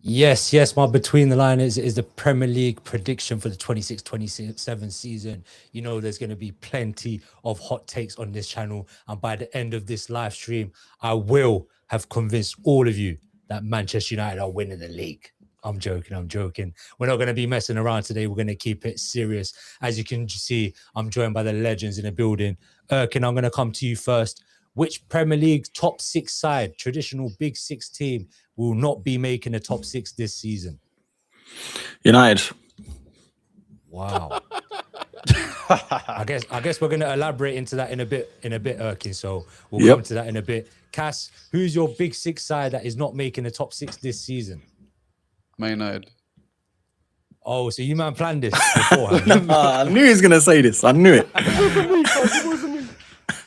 Yes, my between the line is the Premier League prediction for the 26-27 season. You know, there's going to be plenty of hot takes on this channel. And by the end of this live stream, I will have convinced all of you that Manchester United are winning the league. I'm joking. We're not going to be messing around today. We're going to keep it serious. As you can see, I'm joined by the legends in the building. Erkin, I'm going to come to you first. Which Premier League top six side, traditional Big Six team, will not be making the top six this season? United. Wow. I guess we're gonna elaborate into that in a bit, Erkin. So we'll come to that in a bit. Cass, who's your Big Six side that is not making the top six this season? Man United. Oh, so you man planned this beforehand? I knew he was gonna say this. I knew it.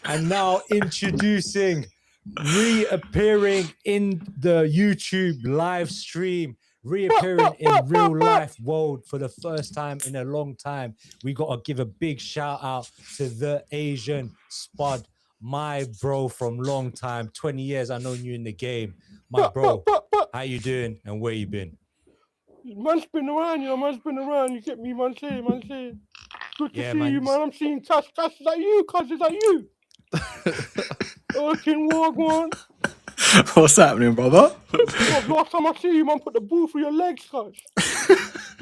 And now introducing, reappearing in the YouTube live stream, reappearing in real life world for the first time in a long time. We got to give a big shout out to the Asian Spud, my bro from long time, 20 years I've known you in the game. My bro, how you doing and where you been? Man's been around, man's been around. You get me, man's here. Good to see man. you, man. I'm seeing Cass. Cass, is that you? Cuz, is that you? Erkin Wagwan. What's happening, brother? Last time I see you, man, put the ball through your legs, cuz.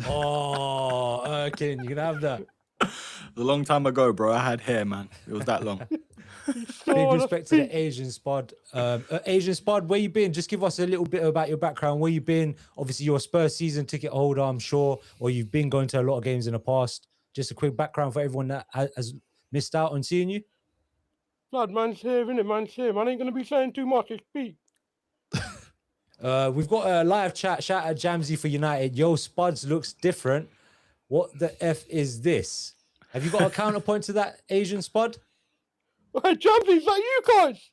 Oh, Erkin, you can have that. A long time ago, bro. I had hair, man. It was that long. Big respect to the Asian Spud. Asian Spud, where you been? Just give us a little bit about your background. Where you been? Obviously, you're a Spurs season ticket holder, I'm sure, or you've been going to a lot of games in the past. Just a quick background for everyone that has missed out on seeing you. Blood, man's here, innit? Man's here. Man ain't going to be saying too much. It's peak. We've got a live chat. Shout out Jamsey for United. Yo, Spuds looks different. What the F is this? Have you got a counterpoint to that, Asian Spud? Hey, Jamsey, is that you guys?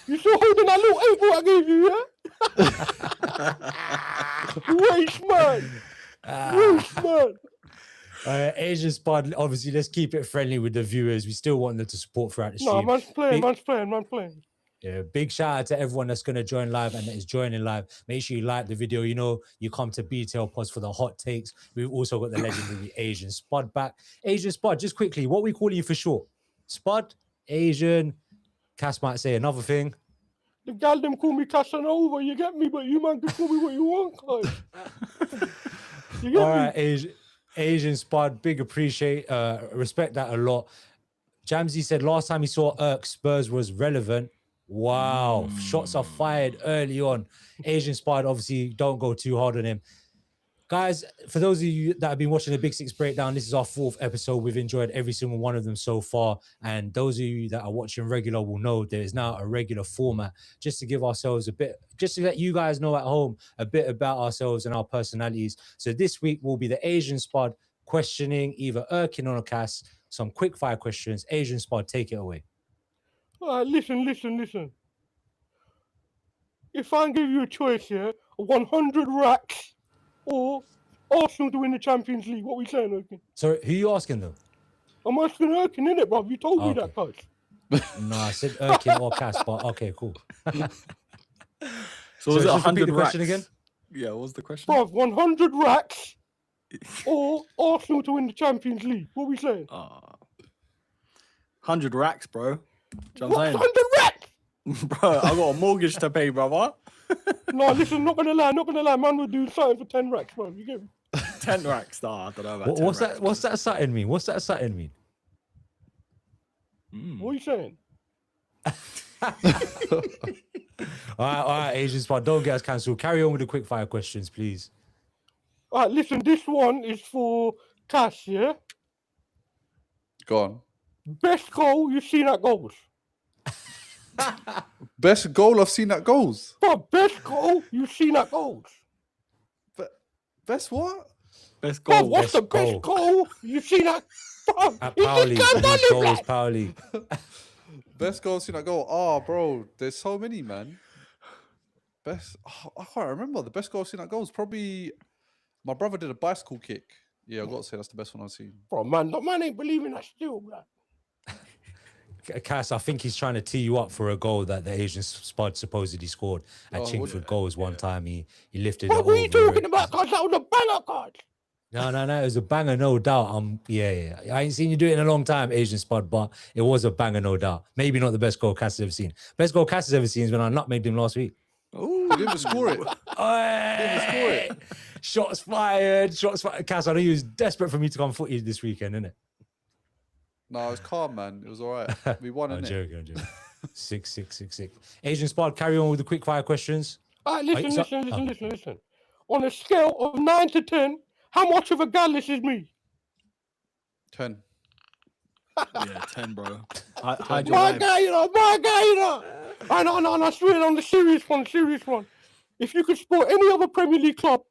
You still holding that little apple I gave you, yeah? Waste man. Asian Spud, obviously, let's keep it friendly with the viewers. We still want them to support throughout the stream. No, man's playing. Yeah, big shout out to everyone that's going to join live and that is joining live. Make sure you like the video. You know, you come to BTL Pods for the hot takes. We've also got the legendary Asian Spud back. Asian Spud, just quickly, what we call you for short? Spud, Asian, Cass might say another thing. The gal them call me Casanova, you get me? But you man can call me what you want, guys. You get All me? right, Asian Spud, big appreciate, respect that a lot. Jamsey said last time he saw Erk, Spurs was relevant. Wow, shots are fired early on. Asian Spud, obviously, don't go too hard on him. Guys, for those of you that have been watching the Big Six breakdown, this is our 4th episode. We've enjoyed every single one of them so far. And those of you that are watching regular will know there is now a regular format just to give ourselves a bit, just to let you guys know at home a bit about ourselves and our personalities. So this week will be the Asian Spud questioning either Erkin or Cass, some quick fire questions. Asian Spud, take it away. All right, listen. If I give you a choice here, 100 racks or Arsenal to win the Champions League, what we saying, Erkin? So who are you asking though? I'm asking Erkin, innit, bruv? You told me that, cuz. No, I said Erkin or Cass, but okay, cool. So was it 100 the racks? question again? Yeah, what was the question? Bruv, 100 racks or Arsenal to win the Champions League, what we saying? 100 racks, bro. Do you know What, what I'm 100 racks? saying? Bro, I got a mortgage to pay, brother. No, listen, not gonna lie, man would do something for 10 racks, man. You get me? 10 racks, nah, I don't know about 10 What's racks. that? What's that something mean? What's that something mean? What are you saying? All right, Asian Spot, don't get us cancelled. Carry on with the quick fire questions, please. All right, listen, this one is for Cass, yeah? Go on. Best goal you've seen at goals. Best goal I've seen at goals. But best goal you've seen at goals. Best what? Best Bro, goal. what's the best goal you've seen at... At Power League, goals, Power League. Best goal I've seen at goal. Oh, bro, there's so many, man. Best... Oh, I can't remember. The best goal I've seen at goals. Probably... My brother did a bicycle kick. Yeah, I've got to say that's the best one I've seen. Bro, man, that man ain't believing that still, man. Cass, I think he's trying to tee you up for a goal that the Asian spud supposedly scored at Chingford Goals one time. He lifted it What were you over. talking about? Cause that was a banger, cuz. No, it was a banger, no doubt. Yeah. I ain't seen you do it in a long time, Asian spud, but it was a banger, no doubt. Maybe not the best goal Cass has ever seen. Best goal Cass has ever seen is when I nutmegged him last week. Ooh. Didn't even score it. Didn't score it. Shots fired. Cass, I know you was desperate for me to come footy this weekend, innit? No, it was calm, man. It was all right. We won, I'm innit? joking. 6. Asian spud, carry on with the quick fire questions. All right, listen. On a scale of 9 to 10, how much of a gallus is me? 10. Yeah, 10, bro. Hide your My vibe. guy, you know. I know. I swear on the serious one. If you could support any other Premier League club,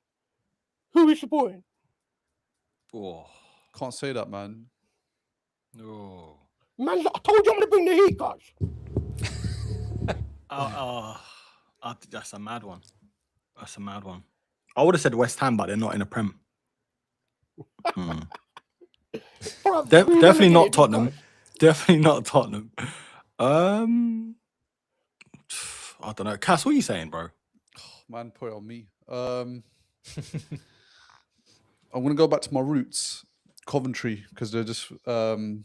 who are you supporting? Oh. Can't say that, man. Oh. Man, I told you I'm gonna bring the heat, guys. That's a mad one. I would have said West Ham, but they're not in a Prem. Bruv, Definitely not relegated, Tottenham. guys. Definitely not Tottenham. I don't know. Cass, what are you saying, bro? Man, put it on me. I'm gonna go back to my roots, Coventry, because they're just joined the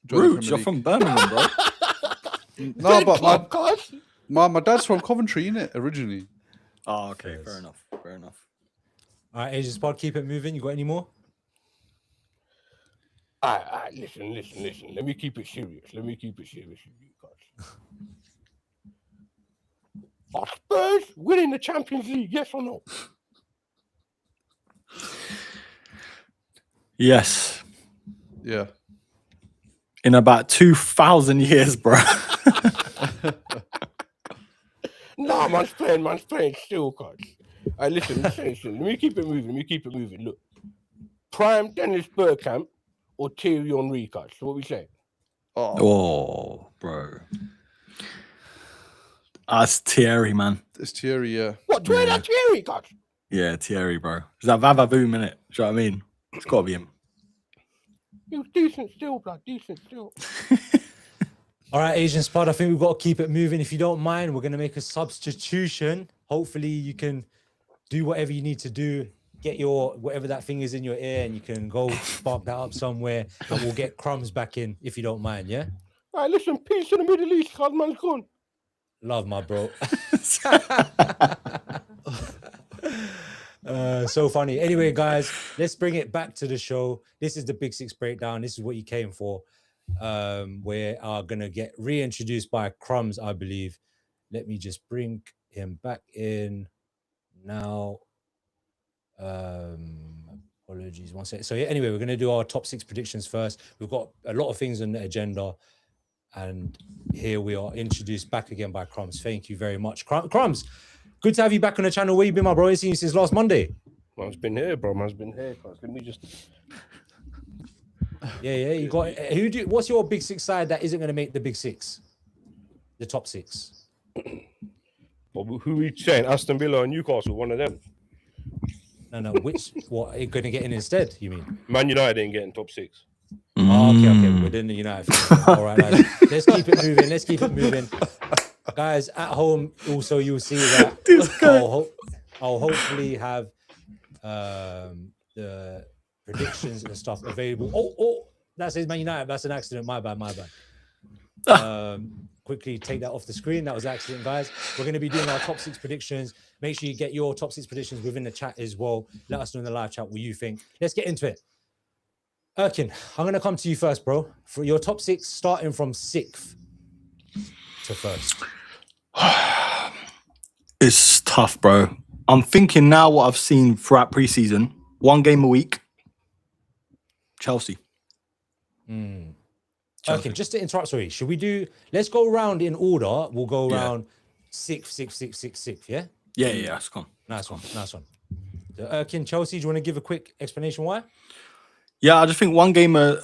Roots, Premier you're League. from Birmingham, bro. No, but Club, guys. my dad's from Coventry, innit? Originally. Oh, okay, Yes. fair enough. All right, Asian spud, keep it moving. You got any more? All right, listen. Let me keep it serious. with you guys. Are Spurs winning the Champions League? Yes or no? Yes. Yeah. In about 2,000 years, bro. No, man's playing still, guys. All right, listen. Let me keep it moving. Look, prime Dennis Bergkamp or Thierry Henry, guys. So what we say? Oh, Bro. That's Thierry, man. it's Thierry, yeah. What? Thierry, guys? Yeah, Thierry, bro. Is that Vavaboom, innit? Do you know what I mean? It's got to be him. He was decent still, blood. Decent still. All right, Asian spud, I think we've got to keep it moving. If you don't mind, we're going to make a substitution. Hopefully you can do whatever you need to do. Get your, whatever that thing is in your ear, and you can go spark that up somewhere, and we'll get Crumbs back in, if you don't mind, yeah? All right, listen. Peace in the Middle East, cuz man's gone. Love, my bro. So funny. Anyway, guys, let's bring it back to the show. This is the Big Six breakdown. This is what you came for. We are going to get reintroduced by Crumbs, I believe. Let me just bring him back in now. Apologies, one second. So yeah, anyway, we're going to do our top 6 predictions first. We've got a lot of things on the agenda, and here we are, introduced back again by Crumbs. Thank you very much, Crumbs. Good to have you back on the channel. Where you been, my bro? I've seen you since last Monday. Man's been here, bro. Cuz. Let me just. Yeah. You got what's your Big Six side that isn't going to make the Big Six? The top 6. Well, who we saying? Aston Villa and Newcastle, one of them. No. What are you going to get in instead? You mean? Man United ain't getting top 6. Oh, okay. Within the United. All right, guys. Let's keep it moving. Guys, at home, also, you'll see that I'll hopefully have the predictions and stuff available. Oh, that says Man United. That's an accident. My bad. Quickly take that off the screen. That was an accident, guys. We're going to be doing our top 6 predictions. Make sure you get your top 6 predictions within the chat as well. Let us know in the live chat what you think. Let's get into it. Erkin, I'm going to come to you first, bro. For your top 6, starting from 6th to 1st. It's tough, bro. I'm thinking now what I've seen throughout preseason. 1 game a week. Chelsea. Okay, just to interrupt, sorry. Should we let's go around in order. We'll go around 6th, yeah? Yeah, that's gone. Nice one. So, Erkin, Chelsea, do you want to give a quick explanation why? Yeah, I just think 1 game a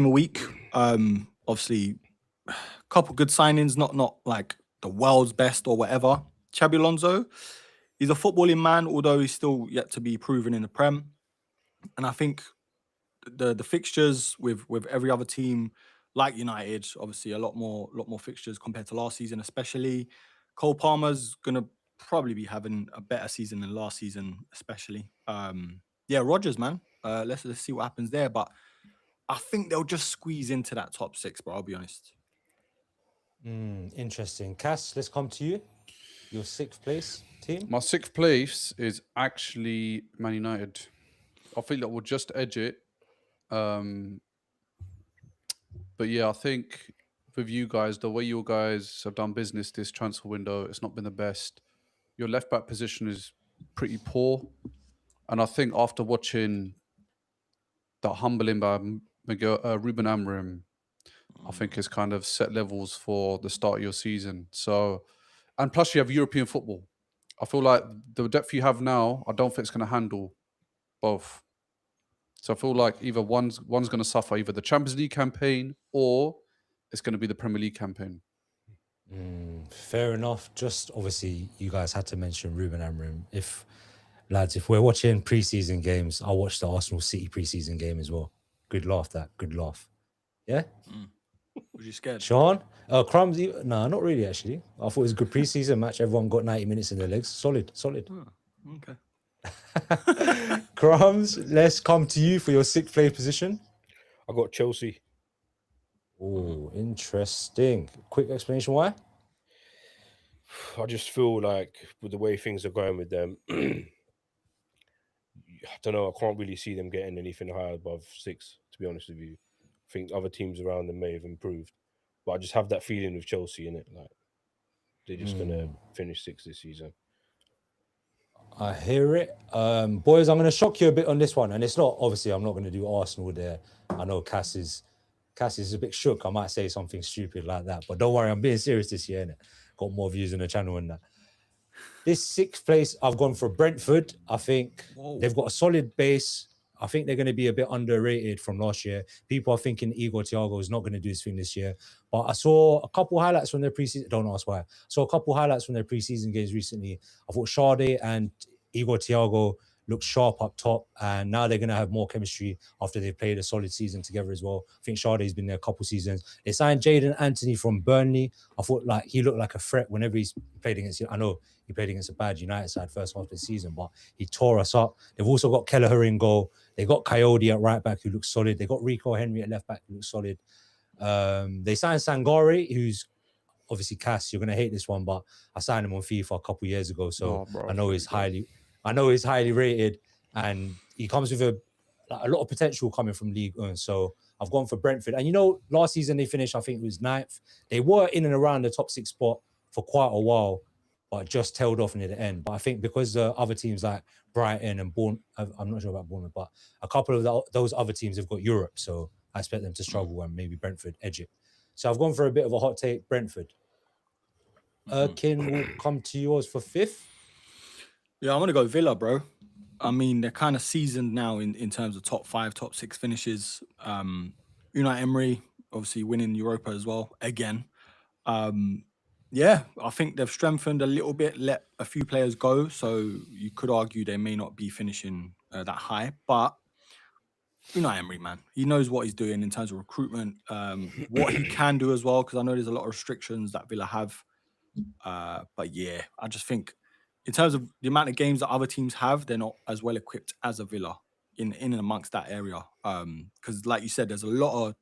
week. Obviously, a couple good signings, not like the world's best or whatever. Xabi Alonso, he's a footballing man, although he's still yet to be proven in the Prem. And I think the fixtures with every other team like United, obviously a lot more fixtures compared to last season, especially. Cole Palmer's gonna probably be having a better season than last season, especially. Yeah, Rodgers, man. Let's see what happens there. But I think they'll just squeeze into that top 6, bro. I'll be honest. Interesting. Cass, let's come to you. Your 6th place team. My 6th place is actually Man United. I feel that we'll just edge it. But yeah, I think with you guys, the way you guys have done business this transfer window, it's not been the best. Your left back position is pretty poor. And I think after watching that humbling by Ruben Amorim, I think it's kind of set levels for the start of your season. So, and plus you have European football. I feel like the depth you have now, I don't think it's going to handle both. So I feel like either one's going to suffer, either the Champions League campaign or it's going to be the Premier League campaign. Fair enough. Just obviously, you guys had to mention Ruben Amorim. If we're watching preseason games, I'll watch the Arsenal City preseason game as well. Good laugh, Good laugh. Yeah? Was you scared? Sean? Crumbs? No, not really, actually. I thought it was a good preseason match. Everyone got 90 minutes in their legs. Solid. Okay. Crumbs, let's come to you for your 6th place position. I got Chelsea. Oh, interesting. Quick explanation why? I just feel like with the way things are going with them, I don't know. I can't really see them getting anything higher above 6, to be honest with you. I think other teams around them may have improved, but I just have that feeling with Chelsea in it. Like they're just gonna finish 6 this season. I hear it. Boys, I'm going to shock you a bit on this one. And it's not, obviously, I'm not going to do Arsenal there. I know Cass is a bit shook. I might say something stupid like that. But don't worry, I'm being serious this year, innit? Got more views on the channel and that. This 6th place, I've gone for Brentford. I think they've got a solid base. I think they're going to be a bit underrated from last year. People are thinking Igor Thiago is not going to do his thing this year. But I saw a couple highlights from their preseason. Don't ask why. Saw a couple highlights from their preseason games recently. I thought Sade and Igor Thiago looked sharp up top. And now they're going to have more chemistry after they've played a solid season together as well. I think Sade's been there a couple seasons. They signed Jadon Anthony from Burnley. I thought like he looked like a threat whenever he's played against. I know he played against a bad United side first half of the season, but he tore us up. They've also got Kelleher in goal. They got Coyote at right back who looks solid. They got Rico Henry at left back who looks solid. They signed Sangare, who's obviously Cass. You're gonna hate this one, but I signed him on FIFA a couple years ago, so I know he's highly rated, and he comes with a lot of potential coming from League One. So I've gone for Brentford. And you know, last season they finished, I think it was 9th. They were in and around the top 6 spot for quite a while, but just tailed off near the end. But I think because the other teams like Brighton and Bournemouth, I'm not sure about Bournemouth, but a couple of those other teams have got Europe, so I expect them to struggle and maybe Brentford edge it. So I've gone for a bit of a hot take, Brentford. Kin will come to yours for 5th. Yeah, I'm going to go Villa, bro. I mean, they're kind of seasoned now in terms of top 5, top 6 finishes. Unai Emery, obviously winning Europa as well, again. Yeah, I think they've strengthened a little bit, let a few players go. So you could argue they may not be finishing that high. But Unai Emery, man, he knows what he's doing in terms of recruitment, what he can do as well, because I know there's a lot of restrictions that Villa have. But yeah, I just think in terms of the amount of games that other teams have, they're not as well equipped as a Villa in and amongst that area. Because like you said, there's a lot of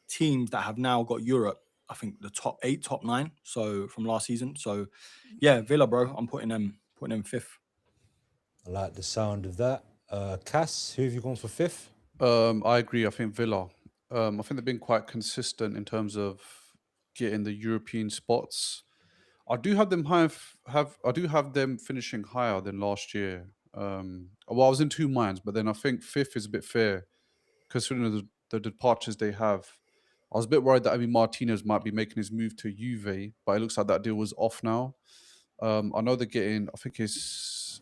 teams that have now got Europe. I think the top 8, top 9. So from last season. So yeah, Villa, bro. I'm putting them 5th. I like the sound of that. Cass, who have you gone for 5th? I agree. I think Villa. I think they've been quite consistent in terms of getting the European spots. I do have them I do have them finishing higher than last year. Well, I was in 2 minds, but then I think 5th is a bit fair considering the departures they have. I was a bit worried that Martinez might be making his move to Juve, but it looks like that deal was off now. I know they're getting, I think it's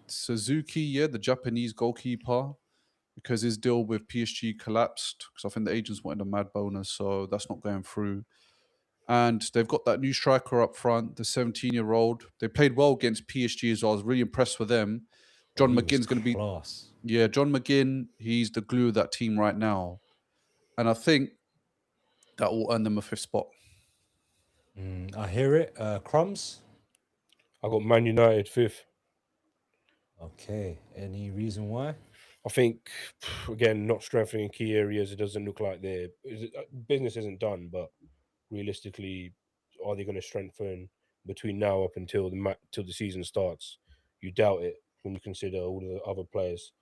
Suzuki, yeah, the Japanese goalkeeper, because his deal with PSG collapsed because I think the agents wanted a mad bonus, so that's not going through. And they've got that new striker up front, the 17-year-old. They played well against PSG as well. I was really impressed with them. John McGinn's going to be... Yeah, John McGinn, he's the glue of that team right now. And I think That will earn them a 5th spot. I hear it. Crumbs. I got Man United 5th. Okay. Any reason why? I think, again, not strengthening key areas. It doesn't look like their business isn't done, but realistically, are they going to strengthen between now up until till the season starts? You doubt it when you consider all the other players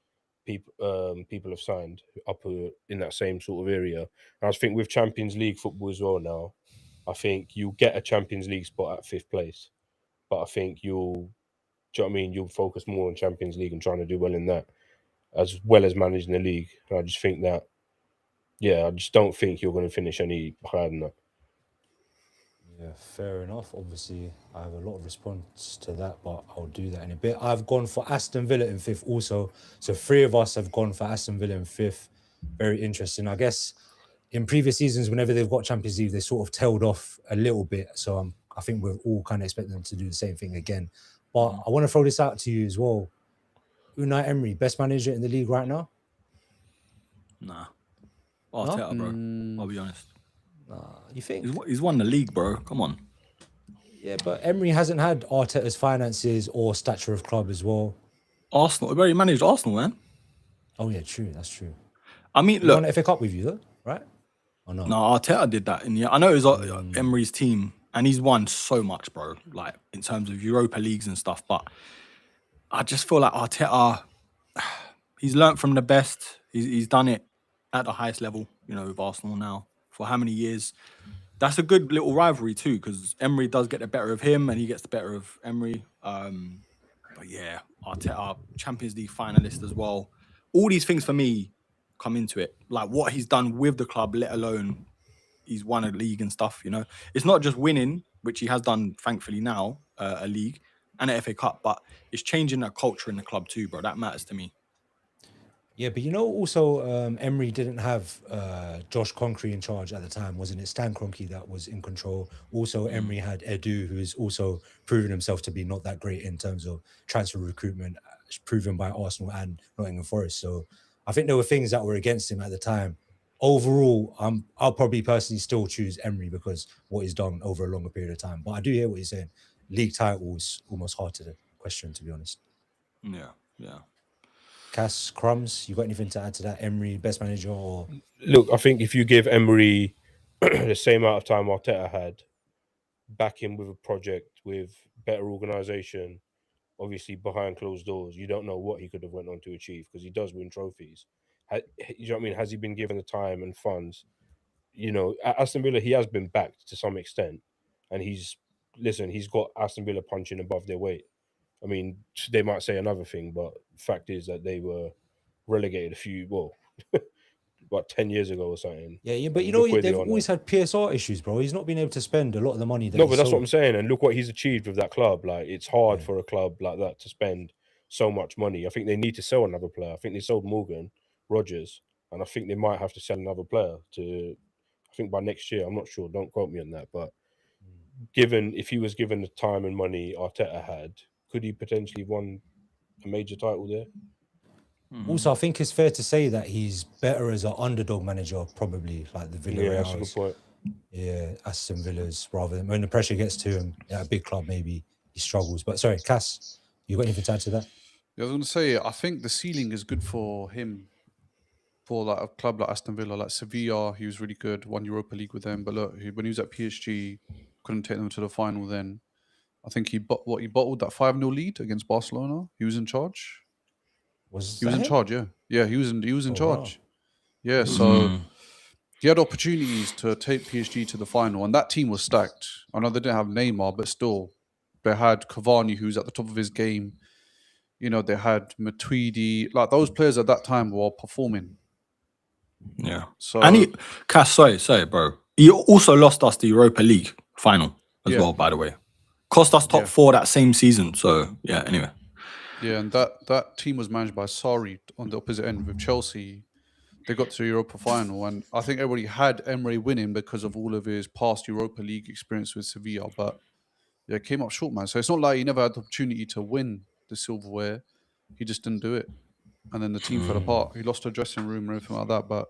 people have signed up in that same sort of area. And I think with Champions League football as well now, I think you'll get a Champions League spot at 5th place, but I think you'll, do you know what I mean? You'll focus more on Champions League and trying to do well in that, as well as managing the league. And I just think that, I just don't think you're going to finish any higher than that. Yeah, fair enough. Obviously, I have a lot of response to that, but I'll do that in a bit. I've gone for Aston Villa in 5th also. So 3 of us have gone for Aston Villa in 5th. Very interesting. I guess in previous seasons, whenever they've got Champions League, they sort of tailed off a little bit. So I think we're all kind of expecting them to do the same thing again. But I want to throw this out to you as well. Unai Emery, best manager in the league right now? Nah. Arteta, bro. I'll be honest. You think? He's won the league, bro. Come on. Yeah, but Emery hasn't had Arteta's finances or stature of club as well. Arsenal. He already managed Arsenal, man. Oh, yeah, true. That's true. I mean, He look. won the FA Cup with you, though, right? Or no? No, Arteta did that. I know it was Emery's team, and he's won so much, bro. Like, in terms of Europa Leagues and stuff. But I just feel like Arteta, he's learnt from the best. He's done it at the highest level, with Arsenal now. For how many years? That's a good little rivalry too, because Emery does get the better of him and he gets the better of Emery. But yeah, Arteta, Champions League finalist as well. All these things for me come into it. Like what he's done with the club, let alone he's won a league and stuff, It's not just winning, which he has done, thankfully now, a league and an FA Cup, but it's changing that culture in the club too, bro. That matters to me. Yeah, but also Emery didn't have Josh Kroenke in charge at the time, wasn't it? Stan Kroenke that was in control. Also, Emery had Edu, who is also proven himself to be not that great in terms of transfer recruitment, proven by Arsenal and Nottingham Forest. So I think there were things that were against him at the time. Overall, I'll probably personally still choose Emery because what he's done over a longer period of time. But I do hear what you're saying. League titles almost hard to question, to be honest. Yeah. Cass, Crumbs, you got anything to add to that? Emery, best manager, or look? I think if you give Emery the same amount of time Arteta had, back him with a project with better organisation, obviously behind closed doors, you don't know what he could have went on to achieve because he does win trophies. You know what I mean? Has he been given the time and funds? At Aston Villa, he has been backed to some extent, and he's got Aston Villa punching above their weight. I mean, they might say another thing, but the fact is that they were relegated about 10 years ago or something. Yeah, but they've always had PSR issues, bro. He's not been able to spend a lot of the money. But that's what I'm saying. And look what he's achieved with that club. Like, it's hard for a club like that to spend so much money. I think they need to sell another player. I think they sold Morgan Rogers, and I think they might have to sell another player I think by next year. I'm not sure. Don't quote me on that. But if he was given the time and money Arteta had, could he potentially have won a major title there? Also, I think it's fair to say that he's better as an underdog manager, probably like the Villarreal. Yeah, that's a good point. Yeah, Aston Villa's rather than when the pressure gets to him at a big club, maybe he struggles. But sorry, Cass, you got anything to add to that? Yeah, I was going to say, I think the ceiling is good for him. For like a club like Aston Villa, like Sevilla, he was really good. Won Europa League with them, but look, when he was at PSG, couldn't take them to the final. Then I think he bottled that 5-0 lead against Barcelona. He was in charge. He was in charge, yeah. He was in charge. Wow. Yeah, so he had opportunities to take PSG to the final, and that team was stacked. I know they didn't have Neymar, but still, they had Cavani, who's at the top of his game. They had Matuidi. Like those players at that time were performing. Yeah. So and Cass, sorry, bro. He also lost us the Europa League final as well, by the way. Cost us top 4 that same season. So yeah, anyway. Yeah, and that team was managed by Sarri on the opposite end with Chelsea. They got to the Europa final, and I think everybody had Emery winning because of all of his past Europa League experience with Sevilla. But yeah, it came up short, man. So it's not like he never had the opportunity to win the silverware. He just didn't do it. And then the team fell apart. He lost a dressing room and everything like that. But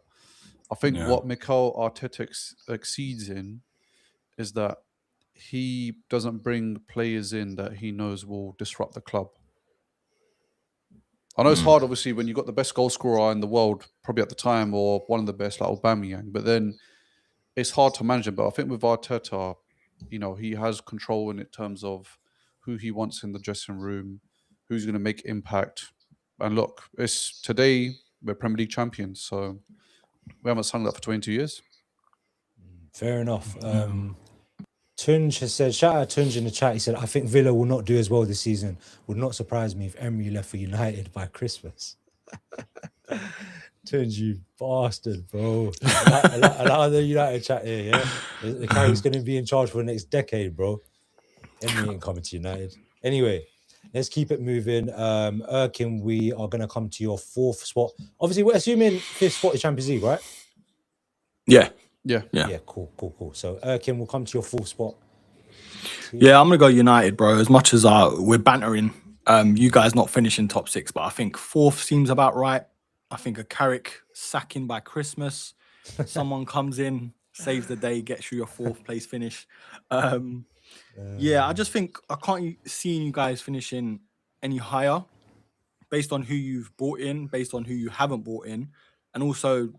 I think Yeah. what Mikel Arteta exceeds in is that he doesn't bring players in that he knows will disrupt the club. I know it's hard, obviously, when you've got the best goal scorer in the world, probably at the time, or one of the best, like Aubameyang, but then it's hard to manage him. But I think with Arteta, you know, he has control in terms of who he wants in the dressing room, who's going to make impact. And look, it's today we're Premier League champions, so we haven't sung that for 22 years. Fair enough. Tunj has said, shout out Tunj in the chat. He said, I think Villa will not do as well this season. Would not surprise me if Emery left for United by Christmas. Tunj, you bastard, bro. Allow the United chat here, yeah? The Carrie's going to be in charge for the next decade, bro. Emery ain't coming to United. Anyway, let's keep it moving. Erkin, we are going to come to your 4th spot. Obviously, we're assuming 5th spot is Champions League, right? Yeah. Yeah. Yeah, cool. So, Erkin, we'll come to your 4th spot. Yeah, I'm gonna go United, bro. As much as we're bantering, you guys not finishing top 6, but I think 4th seems about right. I think a Carrick sacking by Christmas. Someone comes in, saves the day, gets you your 4th place finish. Yeah, I just think I can't see you guys finishing any higher based on who you've brought in, based on who you haven't brought in, and also,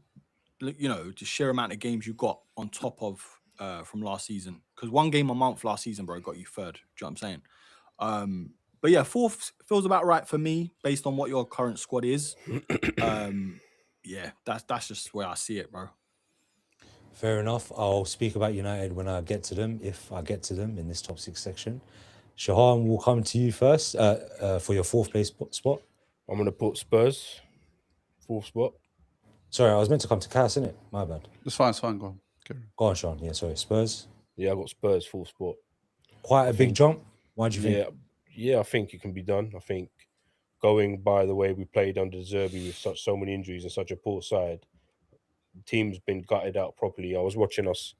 you know, the sheer amount of games you got on top of from last season. Because 1 game a month last season, bro, got you 3rd. Do you know what I'm saying? But yeah, 4th feels about right for me based on what your current squad is. Yeah, that's just where I see it, bro. Fair enough. I'll speak about United when I get to them, if I get to them in this top 6 section. Shahan, will come to you first for your 4th place spot. I'm going to put Spurs, 4th spot. Sorry, I was meant to come to Cass, innit? My bad. It's fine. Go on. Go on, Sean. Yeah, sorry. Spurs. Yeah, I got Spurs, 4th spot. Quite a big jump. Why do you think? Yeah, I think it can be done. I think going by the way we played under Zerbi with so many injuries and such a poor side, the team's been gutted out properly. I was watching us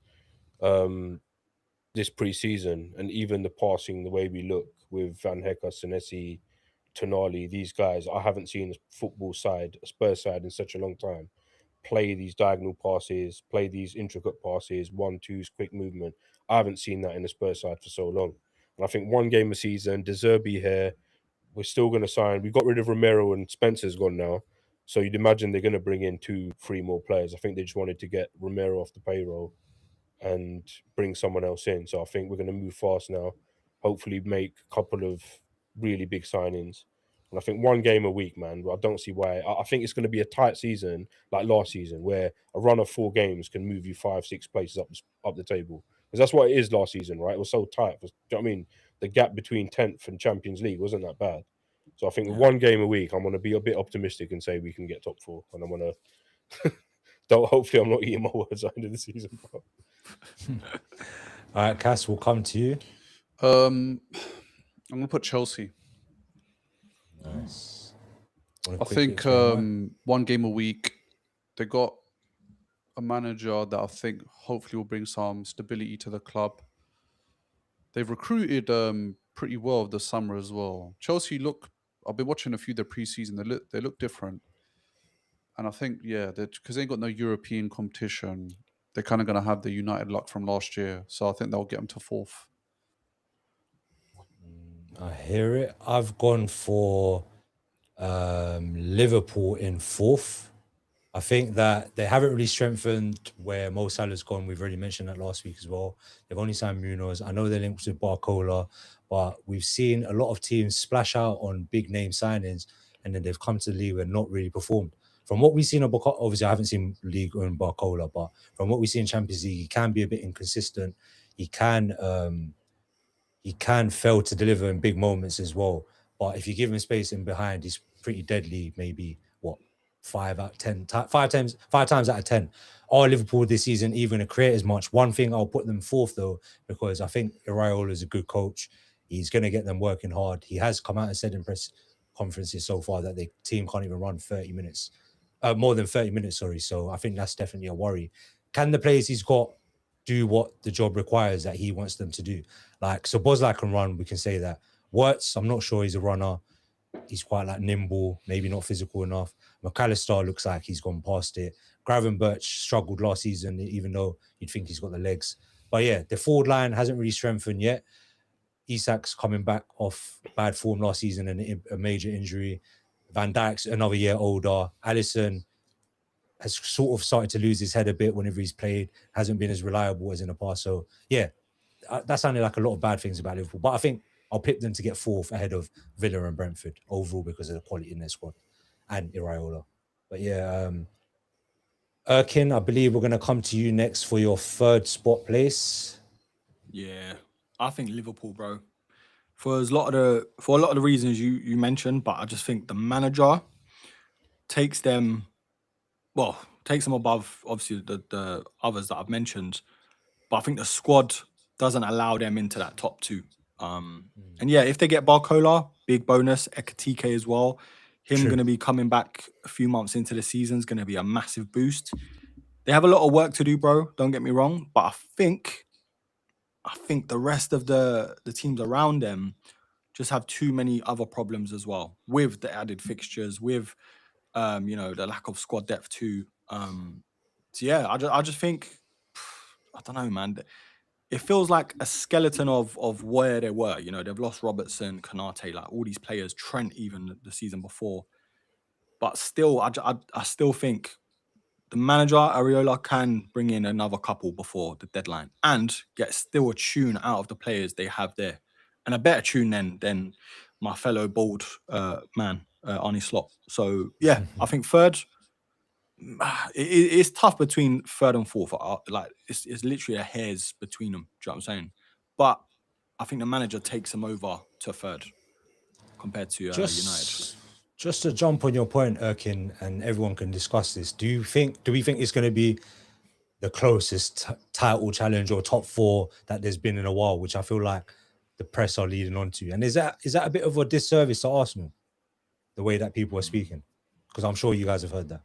this pre-season, and even the passing, the way we look with Van Hecke, Senesi, Tonali, these guys, I haven't seen a football side, a Spurs side in such a long time, play these diagonal passes, play these intricate passes, 1-2s, quick movement. I haven't seen that in the Spurs side for so long. And I think 1 game a season, De Zerbi here, we're still going to sign. We got rid of Romero and Spencer's gone now. So you'd imagine they're going to bring in 2-3 more players. I think they just wanted to get Romero off the payroll and bring someone else in. So I think we're going to move fast now, hopefully make a couple of really big signings. And I think 1 game a week, man, I don't see why. I think it's going to be a tight season like last season where a run of 4 games can move you 5-6 places up the table. Because that's what it is last season, right? It was so tight. Do you know what I mean? The gap between 10th and Champions League wasn't that bad. So I think with 1 game a week, I'm going to be a bit optimistic and say we can get top 4. And I'm going to... hopefully I'm not eating my words at the end of the season, bro. All right, Cass, we'll come to you. I'm going to put Chelsea. Nice. I think 1 game a week. They got a manager that I think hopefully will bring some stability to the club. They've recruited pretty well this summer as well. Chelsea I've been watching a few of their pre-season. They look different. And I think, because they ain't got no European competition, they're kind of going to have the United luck from last year. So I think they'll get them to 4th. I hear it. I've gone for Liverpool in 4th. I think that they haven't really strengthened where Mo Salah's gone. We've already mentioned that last week as well. They've only signed Munoz. I know they're linked with Barcola, but we've seen a lot of teams splash out on big name signings and then they've come to the league and not really performed. From what we've seen, obviously I haven't seen League in Barcola, but from what we see in Champions League, he can be a bit inconsistent. He can fail to deliver in big moments as well. But if you give him space in behind, he's pretty deadly. Maybe 5 times out of 10. Are Liverpool this season even to create as much? One thing, I'll put them 4th though, because I think Iraola is a good coach. He's going to get them working hard. He has come out and said in press conferences so far that the team can't even run 30 minutes. More than 30 minutes, sorry. So I think that's definitely a worry. Can the players he's got do what the job requires that he wants them to do? Like, so Bosley can run, we can say that. Wirtz, I'm not sure he's a runner. he's quite like nimble, maybe not physical enough. McAllister looks like he's gone past it. Gravenberch struggled last season, even though you'd think he's got the legs. But yeah, the forward line hasn't really strengthened yet. Isak's coming back off bad form last season and a major injury. Van Dijk's another year older. Alisson has sort of started to lose his head a bit whenever he's played. Hasn't been as reliable as in the past. So yeah, that sounded like a lot of bad things about Liverpool. But I think I'll pick them to get fourth ahead of Villa and Brentford overall because of the quality in their squad and Iraola. But yeah, Erkin, I believe we're going to come to you next for your third spot place. Yeah, I think Liverpool, bro. For a lot of the reasons you mentioned, but I just think the manager takes them above obviously the others that I've mentioned. But I think the squad doesn't allow them into that top two. And yeah, if they get Barcola, big bonus. Ekatike as well. Him going to be coming back a few months into the season is going to be a massive boost. They have a lot of work to do, bro. Don't get me wrong, but I think the rest of the teams around them just have too many other problems as well, with the added fixtures, with the lack of squad depth too. So yeah, I just think I don't know, man. It feels like a skeleton of where they were. You know, they've lost Robertson, Kanate, like all these players, Trent even the season before. But still, I still think the manager, Areola, can bring in another couple before the deadline and get still a tune out of the players they have there. And a better tune than my fellow bald man, Arnie Slot. So, yeah, I think third, it's tough between third and fourth. Like, it's literally a hair's between them. Do you know what I'm saying? But I think the manager takes them over to third compared to United. Just to jump on your point, Erkin, and everyone can discuss this. Do we think it's going to be the closest title challenge or top four that there's been in a while, which I feel like the press are leading on to? And is that a bit of a disservice to Arsenal, the way that people are speaking? Because I'm sure you guys have heard that.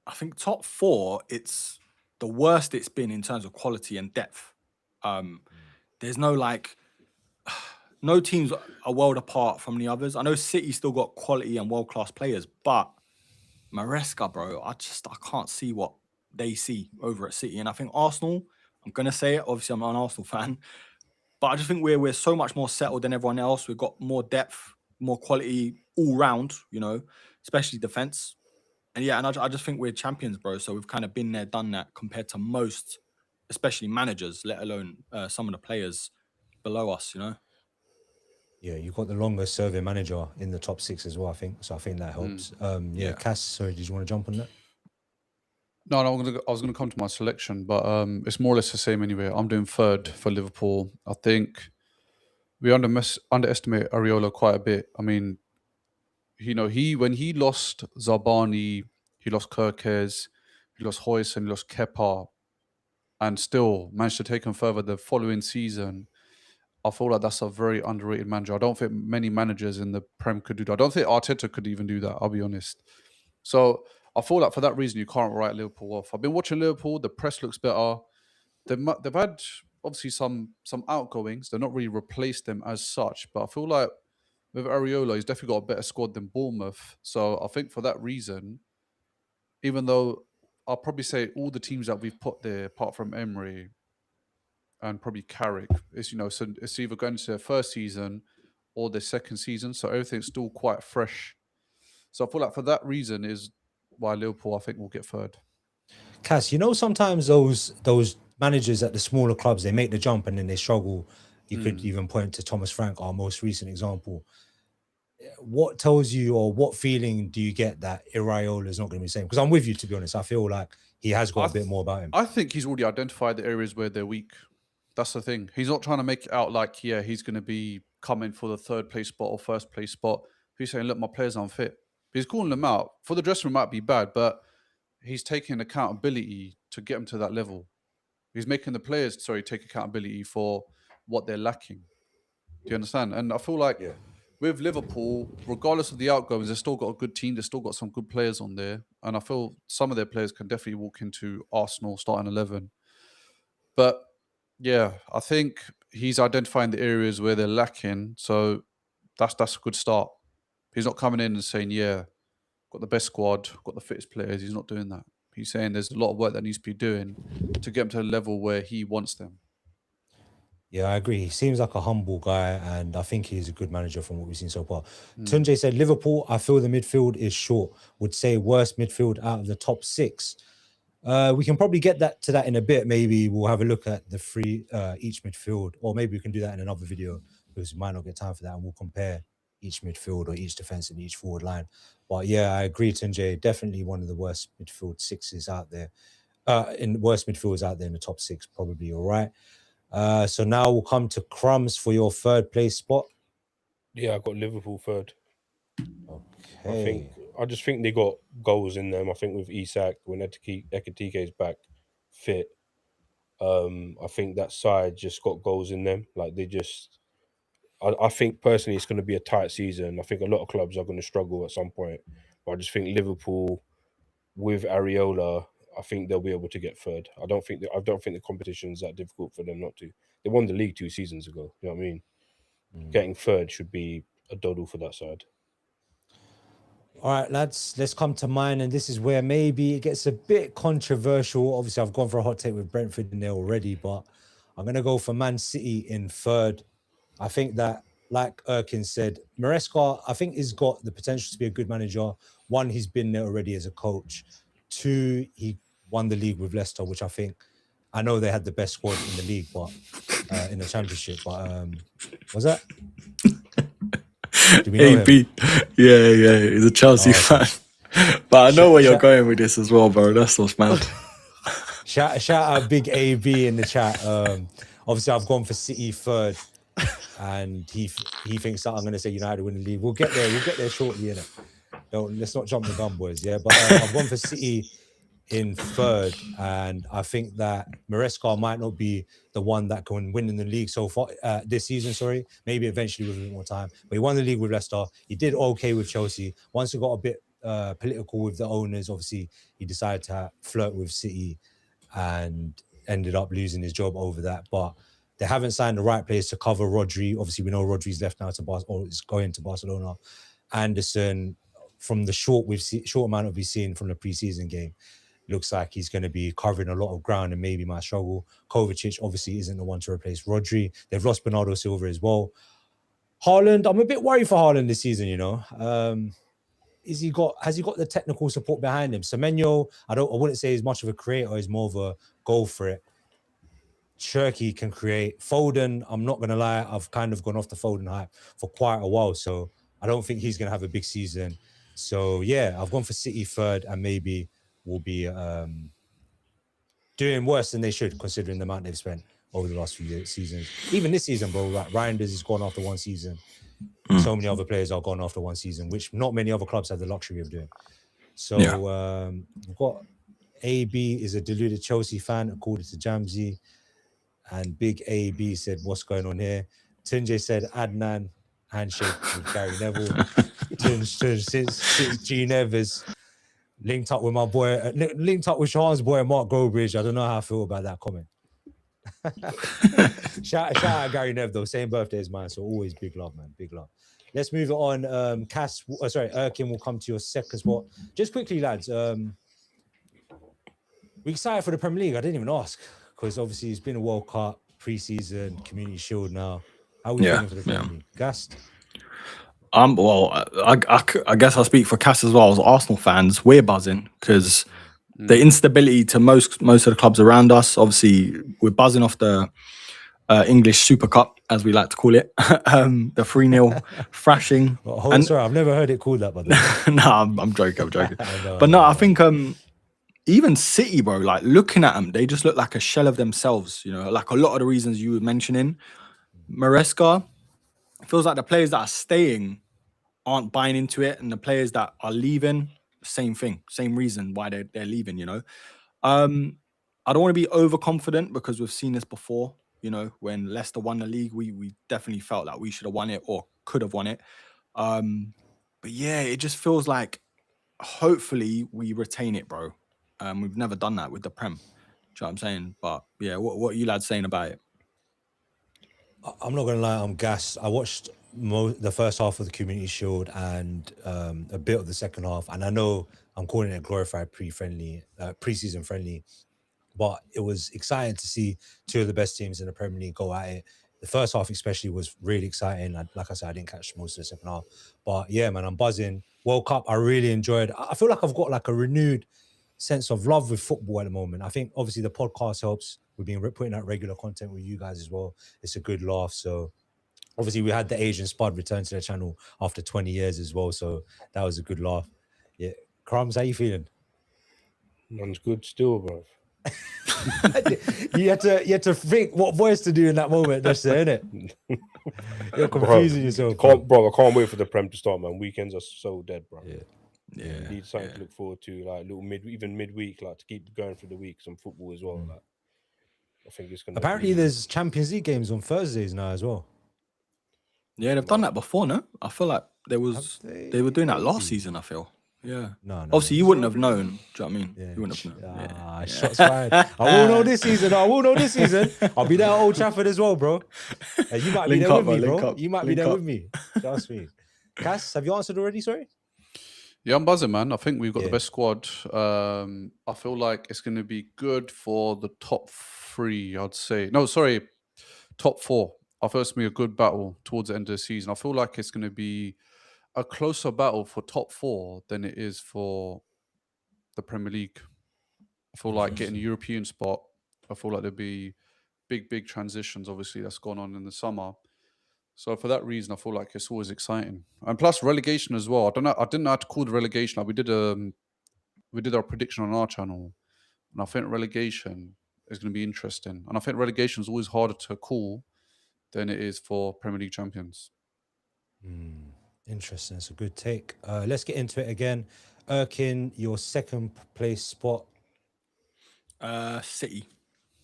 I think top four, it's the worst it's been in terms of quality and depth. There's no teams are world apart from the others. I know City still got quality and world-class players, but Maresca, bro, I can't see what they see over at City. And I think Arsenal, I'm going to say it, obviously I'm not an Arsenal fan, but I just think we're so much more settled than everyone else. We've got more depth, more quality all round, especially defense. And yeah, and I just think we're champions, bro. So we've kind of been there, done that compared to most, especially managers, let alone some of the players below us, Yeah, you've got the longest serving manager in the top six as well, I think. So I think that helps. Yeah, Cass, sorry, did you want to jump on that? No, I was gonna come to my selection, but it's more or less the same anyway. I'm doing third for Liverpool. I think we underestimate Areola quite a bit. I mean, when he lost Zabani, he lost Kerkez, he lost Hoyson, he lost Kepa, and still managed to take him further the following season. I feel like that's a very underrated manager. I don't think many managers in the Prem could do that. I don't think Arteta could even do that, I'll be honest. So I feel like for that reason, you can't write Liverpool off. I've been watching Liverpool. The press looks better. They've had obviously some outgoings. They've not really replaced them as such. But I feel like with Areola, he's definitely got a better squad than Bournemouth. So I think for that reason, even though I'll probably say all the teams that we've put there, apart from Emery and probably Carrick, so it's either going to their first season or their second season. So everything's still quite fresh. So I feel like for that reason is why Liverpool, I think, will get third. Cass, sometimes those managers at the smaller clubs, they make the jump and then they struggle. You could even point to Thomas Frank, our most recent example. What tells you, or what feeling do you get that Iraola is not going to be the same? Because I'm with you, to be honest. I feel like he has got a bit more about him. I think he's already identified the areas where they're weak. That's the thing. He's not trying to make it out like, he's going to be coming for the third place spot or first place spot. He's saying, look, my players aren't fit. He's calling them out. For the dressing room, might be bad, but he's taking accountability to get them to that level. He's making the players, take accountability for what they're lacking. Do you understand? And I feel like with Liverpool, regardless of the outgoings, they've still got a good team. They've still got some good players on there. And I feel some of their players can definitely walk into Arsenal starting 11. But yeah, I think he's identifying the areas where they're lacking. So that's a good start. He's not coming in and saying, "Yeah, got the best squad, got the fittest players." He's not doing that. He's saying there's a lot of work that needs to be doing to get him to a level where he wants them. Yeah, I agree. He seems like a humble guy, and I think he's a good manager from what we've seen so far. Tunde said, Liverpool, I feel the midfield is short. Would say worst midfield out of the top 6. We can probably get to that in a bit. Maybe we'll have a look at the each midfield, or maybe we can do that in another video because we might not get time for that, and we'll compare each midfield or each defense and each forward line. But yeah, I agree, Tunde. Definitely one of the worst midfield 6s out there. Worst midfielders out there in the top 6, probably. All right. So now we'll come to Crumbs for your third place spot. Yeah, I got Liverpool third. Okay. I just think they got goals in them. I think with Isak, when Ekitike is back fit, I think that side just got goals in them. Like they just, I think personally it's going to be a tight season. I think a lot of clubs are going to struggle at some point, but I just think Liverpool with Areola, I think they'll be able to get third. I don't think the competition's that difficult for them not to. They won the league 2 seasons ago. You know what I mean? Getting third should be a doddle for that side. All right, lads, let's come to mine. And this is where maybe it gets a bit controversial. Obviously, I've gone for a hot take with Brentford in there already, but I'm going to go for Man City in third. I think that, like Erkin said, Maresca, I think he's got the potential to be a good manager. 1, he's been there already as a coach. 2, he won the league with Leicester, which I know they had the best squad in the league, but in the championship. But was that? Do we know AB. him? Yeah, he's a Chelsea fan. But I know where you're going with this as well, bro. That's what's mad. Shout out Big AB in the chat. Obviously, I've gone for City third, and he thinks that I'm going to say United win the league. We'll get there shortly, innit? Let's not jump the gun, boys. Yeah, but I've gone for City in third, and I think that Maresca might not be the one that can win in the league so far this season. Sorry, maybe eventually with a bit more time. But he won the league with Leicester. He did okay with Chelsea. Once it got a bit political with the owners, obviously he decided to flirt with City and ended up losing his job over that. But they haven't signed the right players to cover Rodri. Obviously, we know Rodri's left now or is going to Barcelona. Anderson, from the short amount we've seen from the preseason game, looks like he's going to be covering a lot of ground and maybe might struggle. Kovacic obviously isn't the one to replace Rodri. They've lost Bernardo Silva as well. Haaland, I'm a bit worried for Haaland this season, you know. Has he got the technical support behind him? Semenyo, I wouldn't say he's much of a creator, he's more of a goal threat. Cherky can create. Foden, I'm not going to lie, I've kind of gone off the Foden hype for quite a while, so I don't think he's going to have a big season. So yeah, I've gone for City third, and maybe will be doing worse than they should, considering the amount they've spent over the last few seasons. Even this season, bro, like Reinders is gone after 1 season. So many other players are gone after 1 season, which not many other clubs have the luxury of doing. So we've got AB is a deluded Chelsea fan, according to Jamsey. And Big AB said, what's going on here? Tunde said, Adnan, handshake with Gary Neville. Since G Nevers linked up with my boy, linked up with Sean's boy, Mark Gobridge. I don't know how I feel about that comment. shout out Gary Nev, though. Same birthday as mine, so always big love, man. Big love. Let's move on. Erkin will come to your second spot. Just quickly, lads. We excited for the Premier League. I didn't even ask because obviously it's been a World Cup, pre-season, Community Shield now. How are we feeling for the Premier League? Gassed? Well, I guess I'll speak for Cass as well. As Arsenal fans, we're buzzing because the instability to most of the clubs around us. Obviously, we're buzzing off the English Super Cup, as we like to call it, the 3-0 thrashing. Sorry, I've never heard it called that, by the way. No, I'm joking. I think even City, bro, like looking at them, they just look like a shell of themselves. You know, like a lot of the reasons you were mentioning. Maresca, feels like the players that are staying aren't buying into it, and the players that are leaving, same thing, same reason why they're leaving. You know, I don't want to be overconfident because we've seen this before. You know, when Leicester won the league, we definitely felt like we should have won it or could have won it. But yeah, it just feels like hopefully we retain it, bro. We've never done that with the Prem. Do you know what I'm saying? But yeah, what are you lads saying about it? I'm not gonna lie, I'm gassed. I watched the first half of the Community Shield and a bit of the second half. And I know I'm calling it glorified preseason friendly, but it was exciting to see two of the best teams in the Premier League go at it. The first half especially was really exciting. Like I said, I didn't catch most of the second half. But yeah, man, I'm buzzing. World Cup, I really enjoyed. I feel like I've got like a renewed sense of love with football at the moment. I think obviously the podcast helps. We've been putting out regular content with you guys as well. It's a good laugh. So obviously we had the Asian Spud return to the channel after 20 years as well. So that was a good laugh. Yeah. Crumbs, how you feeling? Man's good still, bro. you had to think what voice to do in that moment, just innit? You're confusing yourself. I can't wait for the Prem to start, man. Weekends are so dead, bro. Yeah. Need something to look forward to, like little midweek, like to keep going through the week, some football as well. Like, I think it's gonna. Apparently, there's Champions League games on Thursdays now as well. Yeah, they've done that before, no? I feel like they were doing that last season, I feel. Yeah. No. Obviously, you wouldn't have known. Do you know what I mean? Yeah. You wouldn't have known. Shots fired. I will know this season. I'll be there at Old Trafford as well, bro. You might be there with me, bro. You might be there with me. Trust me. Cass, have you answered already? Sorry. Yeah, I'm buzzing, man. I think we've got the best squad. I feel like it's going to be good for the top three, I'd say. No, sorry, top four. I think it's going to be a good battle towards the end of the season. I feel like it's going to be a closer battle for top four than it is for the Premier League. I feel like getting a European spot, I feel like there'll be big transitions, obviously, that's gone on in the summer. So for that reason, I feel like it's always exciting. And plus relegation as well. I didn't know how to call the relegation. Like we did our prediction on our channel. And I think relegation is going to be interesting. And I think relegation is always harder to call than it is for Premier League champions. Interesting. It's a good take. Let's get into it again. Erkin, your second place spot. City.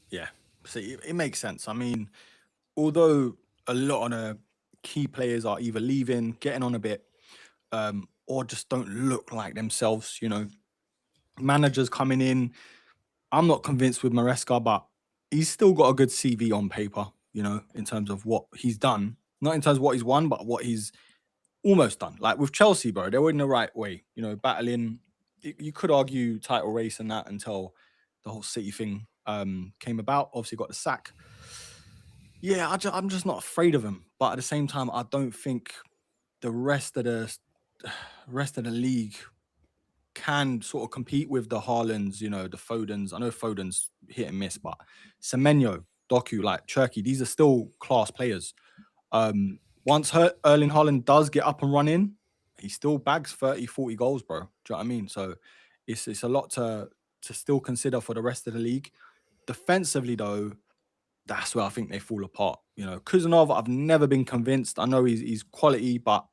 Yeah. City. It makes sense. I mean, although a lot of the key players are either leaving, getting on a bit, or just don't look like themselves, you know. Managers coming in. I'm not convinced with Maresca, but he's still got a good CV on paper, you know, in terms of what he's done. Not in terms of what he's won, but what he's almost done. Like with Chelsea, bro, they were in the right way, you know, battling. You could argue title race and that until the whole City thing came about. Obviously got the sack. Yeah, I'm just not afraid of him. But at the same time, I don't think the rest of the league can sort of compete with the Haalands, you know, the Fodens. I know Foden's hit and miss, but Semenyo, Doku, like Cherky, these are still class players. Once Erling Haaland does get up and running, he still bags 30, 40 goals, bro. Do you know what I mean? So it's a lot to still consider for the rest of the league. Defensively, though, that's where I think they fall apart. You know, Kuzanov, I've never been convinced. I know he's quality, but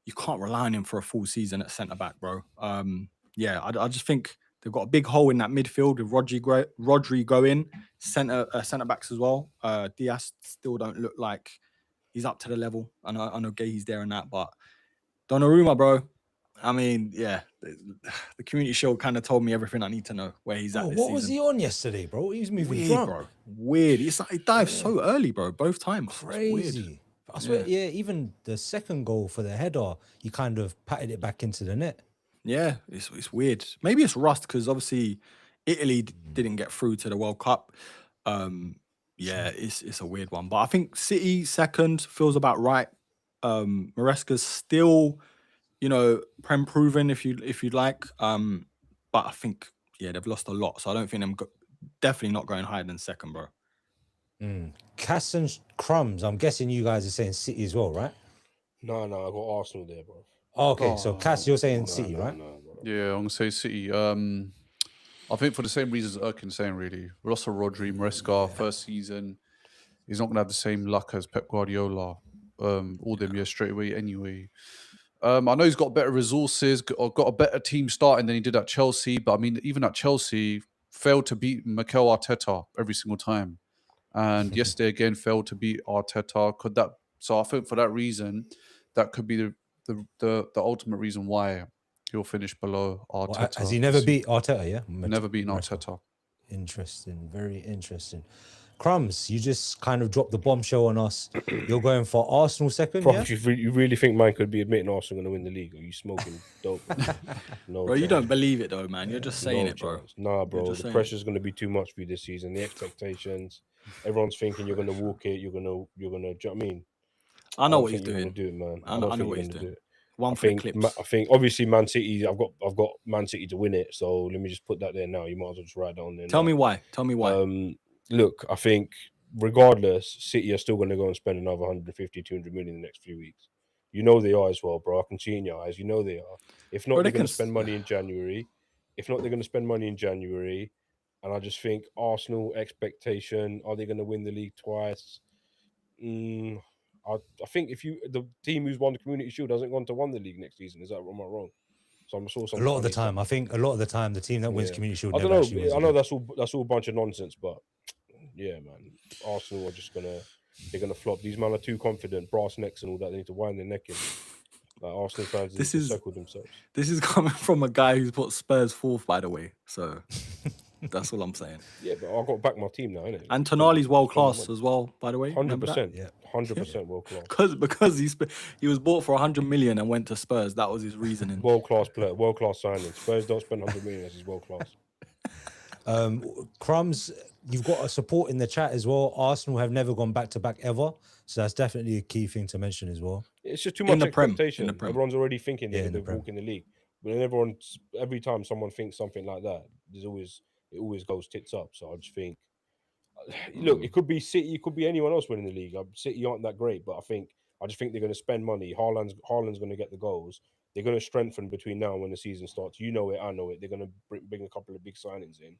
you can't rely on him for a full season at centre-back, bro. Yeah, I just think they've got a big hole in that midfield with Rodri going, centre-backs as well. Diaz still don't look like he's up to the level. I know Gay's there and that, but Donnarumma, bro. I mean, yeah, the Community Shield kind of told me everything I need to know where he's at this what was season. he on yesterday, bro? He was moving Weird, drunk. bro. Weird. It's like he dived so early, bro, both times. Crazy. I swear, even the second goal for the header, he kind of patted it back into the net. Yeah, it's weird. Maybe it's rust because obviously Italy didn't get through to the World Cup. Yeah, it's a weird one. But I think City second feels about right. Maresca's still, you know, Prem proven if you'd like. But I think they've lost a lot, so I don't think I'm definitely not going higher than second, bro. Cass and Crumbs, I'm guessing you guys are saying City as well, right? No, I got Arsenal there, bro. Okay, so Cass, you're saying City, right? No, bro. Yeah, I'm going to say City. I think for the same reasons Erkin's saying, really. Rosso Rodri, Maresca, first season. He's not going to have the same luck as Pep Guardiola. All them years straight away anyway. I know he's got better resources, got a better team starting than he did at Chelsea. But I mean, even at Chelsea, failed to beat Mikel Arteta every single time. And yesterday again, failed to beat Arteta. So I think for that reason, that could be the ultimate reason why he'll finish below Arteta. Well, has he never beat Arteta, yeah? Never beaten Arteta. Interesting, very interesting. Crumbs, you just kind of dropped the bombshell on us. You're going for Arsenal second, Bro, yeah? you really think man could be admitting Arsenal going to win the league? Are you smoking dope? No, Bro, you chance. don't believe it though, man. You're just saying No it, bro. chance. Nah, bro. just The saying pressure's going to be too much for you this season. The expectations. Everyone's thinking you're going to walk it. You're going to. Do you know what I mean? I know don't what he's think you're doing. going to do it, man. I don't know think what you're he's going to doing. do it. One I for the think, clips. I think obviously Man City. I've got Man City to win it. So let me just put that there now. You might as well just write that on there. Tell now. me why. Tell me why. Look, I think regardless, City are still going to go and spend another 150, 200 million in the next few weeks. You know they are as well, bro. I can see in your eyes. You know they are. If not, Bro, they're they going can to spend money in January. If not, they're going to spend money in January. And I just think Arsenal expectation, are they going to win the league twice? I think if the team who's won the Community Shield hasn't gone to win the league next season, is that am I wrong? So I saw some A lot of the funny time, stuff. I think a lot of the time, the team that wins Yeah. Community Shield I don't never actually know. wins. I know again. that's all a bunch of nonsense, but yeah, man, Arsenal are just they're gonna flop. These men are too confident, brass necks and all that. They need to wind their neck in. Like Arsenal fans need to circle themselves. This is coming from a guy who's put Spurs fourth, by the way. So that's all I'm saying. Yeah, but I've got to back my team now, innit? And Tonali's world class as well, by the way. 100%. Yeah. 100% world class. Because he was bought for 100 million and went to Spurs. That was his reasoning. World class player, world class signing. Spurs don't spend 100 million as his world class. Crumbs, you've got a support in the chat as well. Arsenal have never gone back to back ever, so that's definitely a key thing to mention as well. It's just too much expectation. In the Prem. Everyone's already thinking they're in the going to walk in the league. But then every time someone thinks something like that, it always goes tits up. So I just think, look, it could be City, it could be anyone else winning the league. City aren't that great, but I just think they're going to spend money. Haaland's going to get the goals. They're going to strengthen between now and when the season starts. You know it, I know it. They're going to bring a couple of big signings in.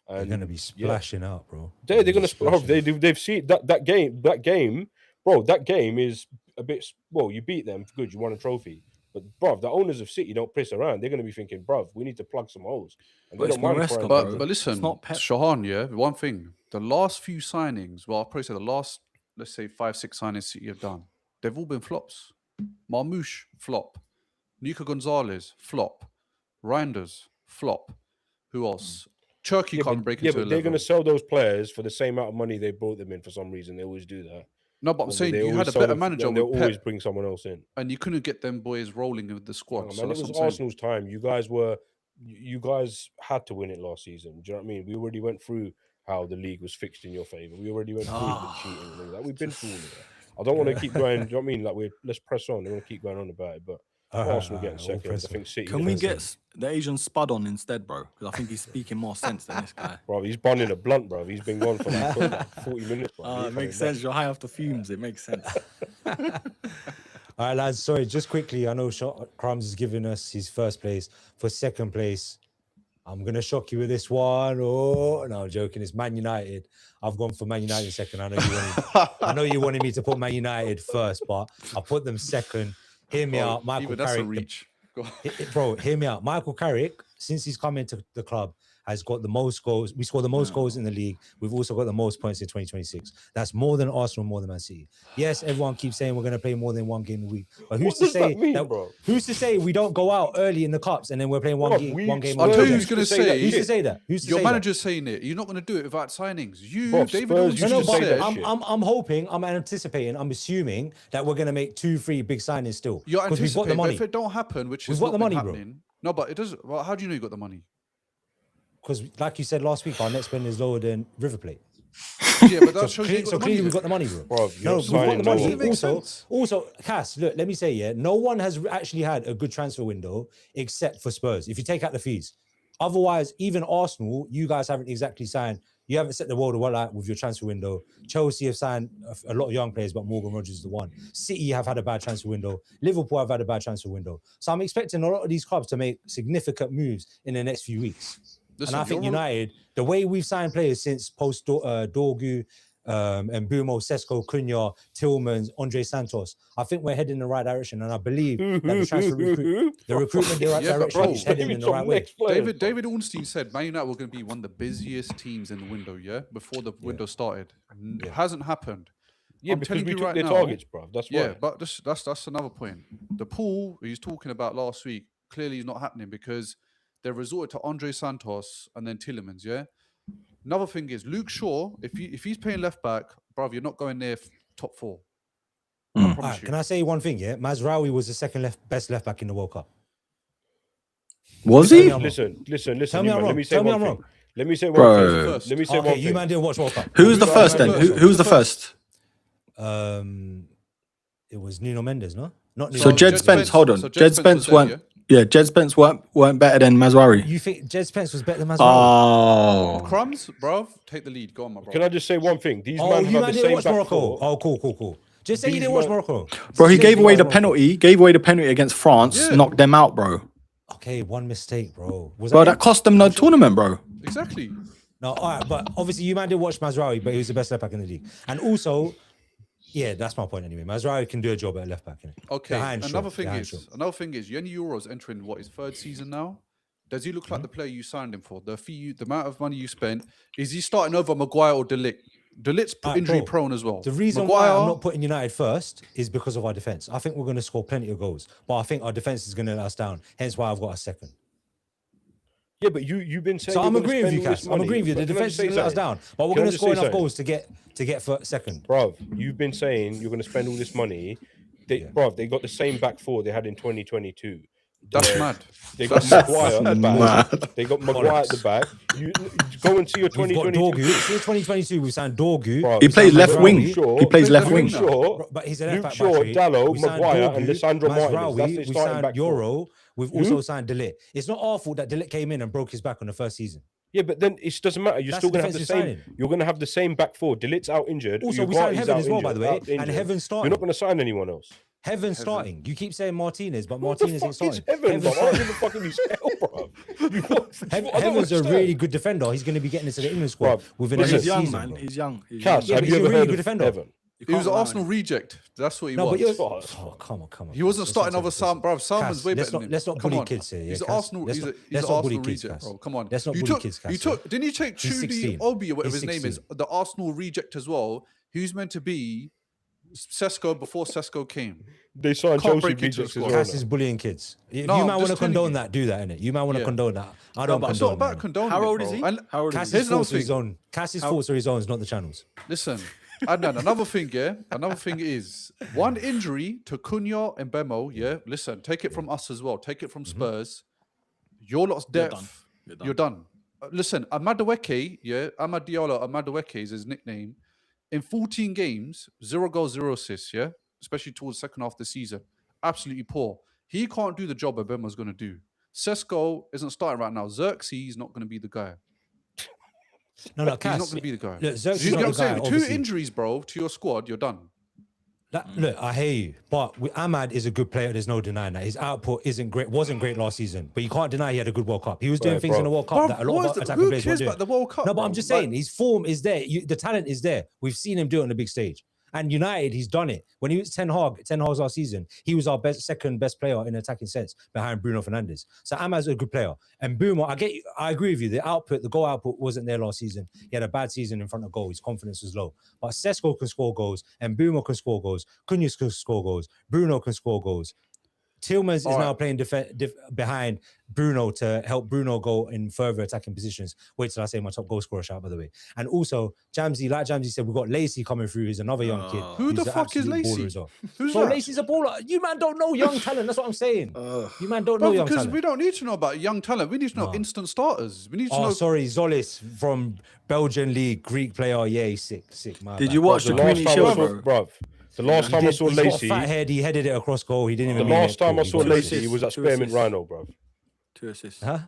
And They're going to be splashing out, bro. They're going to splash. They've seen that game, bro. That game is a bit. Well, you beat them, good. You won a trophy. But bruv, the owners of City don't piss around. They're going to be thinking, bruv, we need to plug some holes. And they don't mind throwing But money. listen, Shahan, yeah, one thing. The last few signings, well, I'll probably say the last, let's say 5-6 signings City have done, they've all been flops. Marmoush, flop. Nico Gonzalez, flop. Reinders, flop. Who else? Turkey can't break into a level. They're going to sell those players for the same amount of money they brought them in for some reason. They always do that. No, but I'm saying you had a better manager. They'll always bring someone else in. And you couldn't get them boys rolling with the squad. So it was Arsenal's time. You guys had to win it last season. Do you know what I mean? We already went through how the league was fixed in your favour. We already went through the cheating and all that. We've been through all of that. I don't want to keep going. Do you know what I mean? Like let's press on. I want to keep going on about it, but Arsenal getting second. I think City. Can we get the Asian Spud on instead, bro? Because I think he's speaking more sense than this guy. Bro, he's bunning a blunt, bro. He's been gone for like 40 minutes, bro. It makes sense. You're high off the fumes. It makes sense. All right, lads. Sorry, just quickly. I know Crumbs is giving us his first place. For second place, I'm going to shock you with this one. Oh, no, I'm joking. It's Man United. I've gone for Man United second. I know you wanted me to put Man United first, but I put them second. Hear me out. Michael Even that's a Carrick. reach. Bro, hear me out. Michael Carrick, since he's come into the club, has got the most goals. We scored the most goals in the league. We've also got the most points in 2026. That's more than Arsenal, more than Man City. Yes, everyone keeps saying we're going to play more than one game a week. But who's to say bro? Who's to say we don't go out early in the cups and then we're playing one game? I'll tell you who's going to say that. Who's to say that? Your manager's saying it. You're not going to do it without signings. David I'm hoping, I'm anticipating, I'm assuming that we're going to make 2-3 big signings still. You're because we've got the anticipating, but money. if it don't happen, which We've is got not the been money, happening. No, but it doesn't. Well, how do you know you got the money? Because, like you said last week, our net spend is lower than River Plate. Yeah, but that shows you got the clearly money. we've got the money, bro. We've got the money. It Also, Cass, look, let me say, yeah, no one has actually had a good transfer window except for Spurs. If you take out the fees, otherwise, even Arsenal, you guys haven't exactly signed. You haven't set the world alight with your transfer window. Chelsea have signed a lot of young players, but Morgan Rogers is the one. City have had a bad transfer window. Liverpool have had a bad transfer window. So I'm expecting a lot of these clubs to make significant moves in the next few weeks. Listen, and I think United, the way we've signed players since post Dorgu and Bumo, Sesko, Cunha, Tillmans, Andre Santos, I think we're heading in the right direction. And I believe that the transfer recruitment direction is heading in the right way. David Ornstein said Man United were going to be one of the busiest teams in the window, before the window started. It hasn't happened. Yeah, I'm because telling we you took right their now, targets, bro. That's why. Yeah, but that's another point. The pool he's talking about last week clearly is not happening because they resorted to Andre Santos and then Tielemans, Another thing is Luke Shaw. If he's playing left back, bruv, you're not going near top 4. I promise Alright, you. can I say one thing? Yeah, Mazraoui was the second best left back in the World Cup. Was Tell he? me I'm wrong. Listen, Tell me you I'm man. Let wrong. me say Tell me one I'm thing. wrong. Let me say Bro. one thing. First. Let me say Okay, one you thing. man didn't watch World Cup. Who's the Who's first the then? first? Who's the first? It was Nuno Mendes, no? Not Nuno So Mendes. Jed Spence, hold on. So Jed Spence weren't. Yeah, Jed Spence weren't better than Mazraoui. You think Jed Spence was better than Mazraoui? Oh, Crumbs, bruv, take the lead. Go on, my bro. Can I just say one thing? These Oh, man you have man the didn't same watch back Morocco. four. Oh, cool. Just say you These didn't watch man- Morocco. bro, he Say gave you away didn't the watch Morocco. penalty. Gave away the penalty against France. Yeah. Knocked them out, bro. Okay, one mistake, bro. Was Bro, that that cost them the tournament, bro. Exactly. No, all right, but obviously you man didn't watch Mazraoui, but he was the best left back in the league. And also, yeah, that's my point anyway. Mazraoui can do a job at left back. Innit? Okay. Another thing Behind is, Shaw. Yenny Euro's entering what his 3rd season now. Does he look like the player you signed him for? The fee, the amount of money you spent. Is he starting over Maguire or De Ligt? De Ligt's Alright, injury bro, prone as well. The reason Maguire, why I'm not putting United first is because of our defense. I think we're going to score plenty of goals, but I think our defense is going to let us down. Hence why I've got a second. Yeah, but you've been saying. So I'm you're gonna agreeing with spend you, all this Cass. I'm money, agreeing with you. The but can I defense just is going to say let us something? down, but we're Can I going to just score say enough something? goals to get second. Bruv, you've been saying you're going to spend all this money. Bruv, they got the same back four they had in 2022. that's mad. They got Maguire at the back. Mad. They got Maguire at the back. You go and see your We've got 2022. Dorgu. Since 2022, we've signed Dorgu. Bruv, He plays signed left Mazraoui. wing. Shaw, He plays left Luke wing. Shaw, But he's a left Luke back Shaw, battery. Dallo, We signed Maguire, Dorgu, and Lisandro Martinez. That's Mazraoui, their we starting signed back four. Euro. We've also signed De Ligt. It's not our fault that De Ligt came in and broke his back on the first season. Yeah, but then it doesn't matter. You're That's still the going to have the defensive same. signing. You're going to have the same back four. De Ligt's out injured. Also, we signed Ugati's Heaven out as well, by the way, injured, and injured. Heaven's starting. You're not going to sign anyone else. Heaven's starting. You keep saying Martinez, but What the Martinez fuck ain't starting. is Heaven, bro? I don't starting. give a fuck if you spell, bro. Heaven's a really good defender. He's going to be getting into the England squad Bruv, within But the he's next young, season. man. Bro. He's young. He's Cass, young. Yeah, have but you he's a ever really heard good of defender. Heaven? You He was can't an rely Arsenal on him. reject. That's what he No, but was. you're... Oh, come on. He wasn't Let's starting not over take Sam, this. bro. Salmon's Cass, way let's better not- than him. let's not Come bully on. kids here, yeah, He's an Cass? Arsenal. Let's He's not- an let's not bully Arsenal kids, reject, Cass. bro. Come on. Let's not You bully took. kids, Cass, You took. Didn't you take He's Trudy 16. Obi or whatever He's his name is, 16. the Arsenal reject as well? Who's meant to be Sesko before Sesko came? They signed Can't Chelsea break into the rejects as squad. well. Cass is bullying kids. If No, you I'm might want to just telling condone you. that, do that, innit? You might want to Yeah. condone that. I No, don't but it's not condone about that. condoning. How it, old bro. is he? And How old is he? Cass's Here's another faults are his thing. own. Cass's faults are his own, it's not the channels. Listen, Adnan, another thing, yeah. Another thing is one injury to Cunha and Bemo, yeah. Listen, take it from us as well. Take it from Spurs. Your lot's You're depth. done. You're done. Listen, Amadoueke, yeah. Amad Diallo, Amadoueke is his nickname. In 14 games, 0 goals, 0 assists, yeah. Especially towards the second half of the season. Absolutely poor. He can't do the job Bema's going to do. Sesko isn't starting right now. Xerxes is not going to be the guy. No, Cass. He's not going to be the guy. Look, Xerxes You is know not what the I'm guy, saying? Two obviously. injuries, bro, to your squad, you're done. Look, I hear you, but Ahmad is a good player. There's no denying that his output wasn't great last season. But you can't deny he had a good World Cup. He was doing Right, things in bro. the World Cup Bro, that a lot what of is the- attacking who players cares weren't doing. about the World Cup, No, but I'm bro? just Like- saying his form is there. The talent is there. We've seen him do it on the big stage. And United, he's done it. When he was Ten Hag's last season, he was our second best player in attacking sense behind Bruno Fernandes. So Ahmad's a good player. And Boomer, I agree with you. The goal output wasn't there last season. He had a bad season in front of goal. His confidence was low. But Sesko can score goals, and Boomer can score goals. Cunha can score goals. Bruno can score goals. Tillmans is now playing behind Bruno to help Bruno go in further attacking positions. Wait till I say my top goal scorer shout, by the way. And also, Jamsey, like Jamsey said, we've got Lacey coming through. He's another young kid. Who He's the an fuck is absolute baller Lacey? as well. Who's Bro, that? Lacey's a baller. You man don't know young talent. That's what I'm saying. You man don't know Bro, young because talent. we don't need to know about young talent. We need to know instant starters. We need to Oh, know. sorry, Zolis from Belgian League, Greek player. Yeah, he's sick. My Did bad. you watch The the last Community time I Shield, saw, bro? bruv, the last time I saw He's got a Lacey, fat head. He headed it across goal. He didn't the even mean last it. time I He saw got Lacey, assist. he was at Two Spearmint assists. Rhino, bruv. 2 assists. Huh?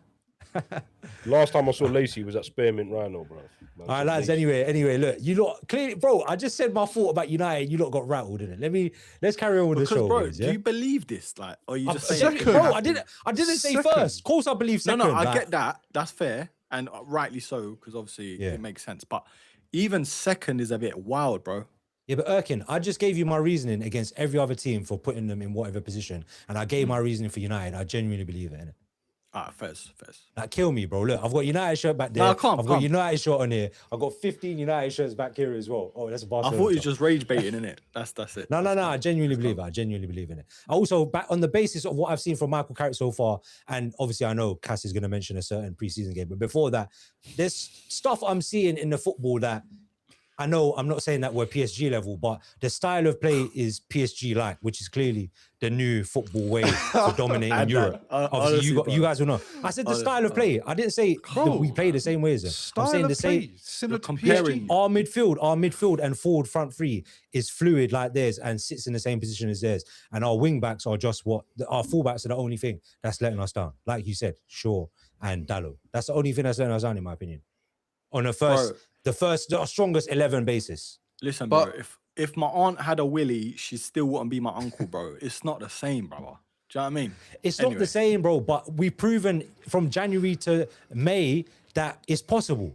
Last time I saw Lacey was at Spearmint Rhino, bruv. All right, lads. Anyway, look, you lot clearly, bro. I just said my thought about United. You lot got rattled, didn't it? Let's carry on with Because, the show, bro, boys, yeah? do you believe this? Like, or are you just saying? second. it could Bro, happen? I didn't say Second. first. Of course, I believe No, second. I like- get that. That's fair, and rightly so, because obviously Yeah. it makes sense. But even second is a bit wild, bro. Yeah, but Erkin, I just gave you my reasoning against every other team for putting them in whatever position, and I gave my reasoning for United. I genuinely believe it, innit? Fez. Like, kill me, bro. Look, I've got United shirt back there. Nah, calm, I've got calm. United shirt on here. I've got 15 United shirts back here as well. Oh, that's a I Barcelona. thought he was top. just rage baiting, innit? That's it. No. I genuinely believe it. I genuinely believe in it. Also, back on the basis of what I've seen from Michael Carrick so far, and obviously I know Cass is going to mention a certain preseason game, but before that, there's stuff I'm seeing in the football that I know I'm not saying that we're PSG level, but the style of play is PSG-like, which is clearly the new football way for dominating Europe. Obviously, honestly, you guys will know. I said the style of play. I didn't say that we play the same way as them. I'm saying the same. Similar to comparing- PSG. Our midfield and forward front three is fluid like theirs and sits in the same position as theirs. And our wing backs are just our fullbacks are the only thing that's letting us down. Like you said, Shaw and Dallo. That's the only thing that's letting us down, in my opinion. On the strongest 11 basis. Listen, But- bro, if my aunt had a Willie, she still wouldn't be my uncle, bro. It's not the same, brother. Do you know what I mean? It's not Anyway. the same, bro, but we've proven from January to May that it's possible.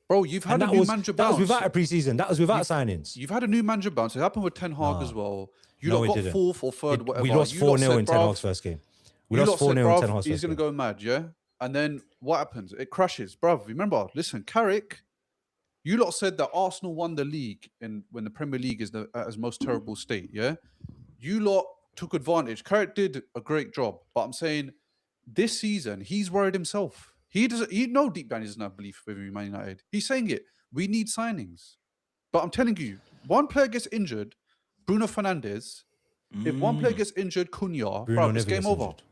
Bro, you've had And a that new was, manager that bounce. was without a preseason. That was without signings. You've had a new manager bounce. It happened with Ten Hag as well. You No, lot it got didn't. fourth or third, whatever. We lost You lot 4-0 said, in Ten bruv, Hag's first game. We you lost lot said, 4-0 in Ten bruv, Hag's he's first going to game. go mad, yeah? And then what happens? It crashes. Bruv, remember, listen, Carrick, you lot said that Arsenal won the league when the Premier League is at its most terrible state, yeah? You lot took advantage. Carrick did a great job, but I'm saying this season, he's worried himself. He know deep down he doesn't have belief with Man United. He's saying it. We need signings. But I'm telling you, one player gets injured, Bruno Fernandes. If one player gets injured, Cunha, Bruno bro, it's never game gets over. injured.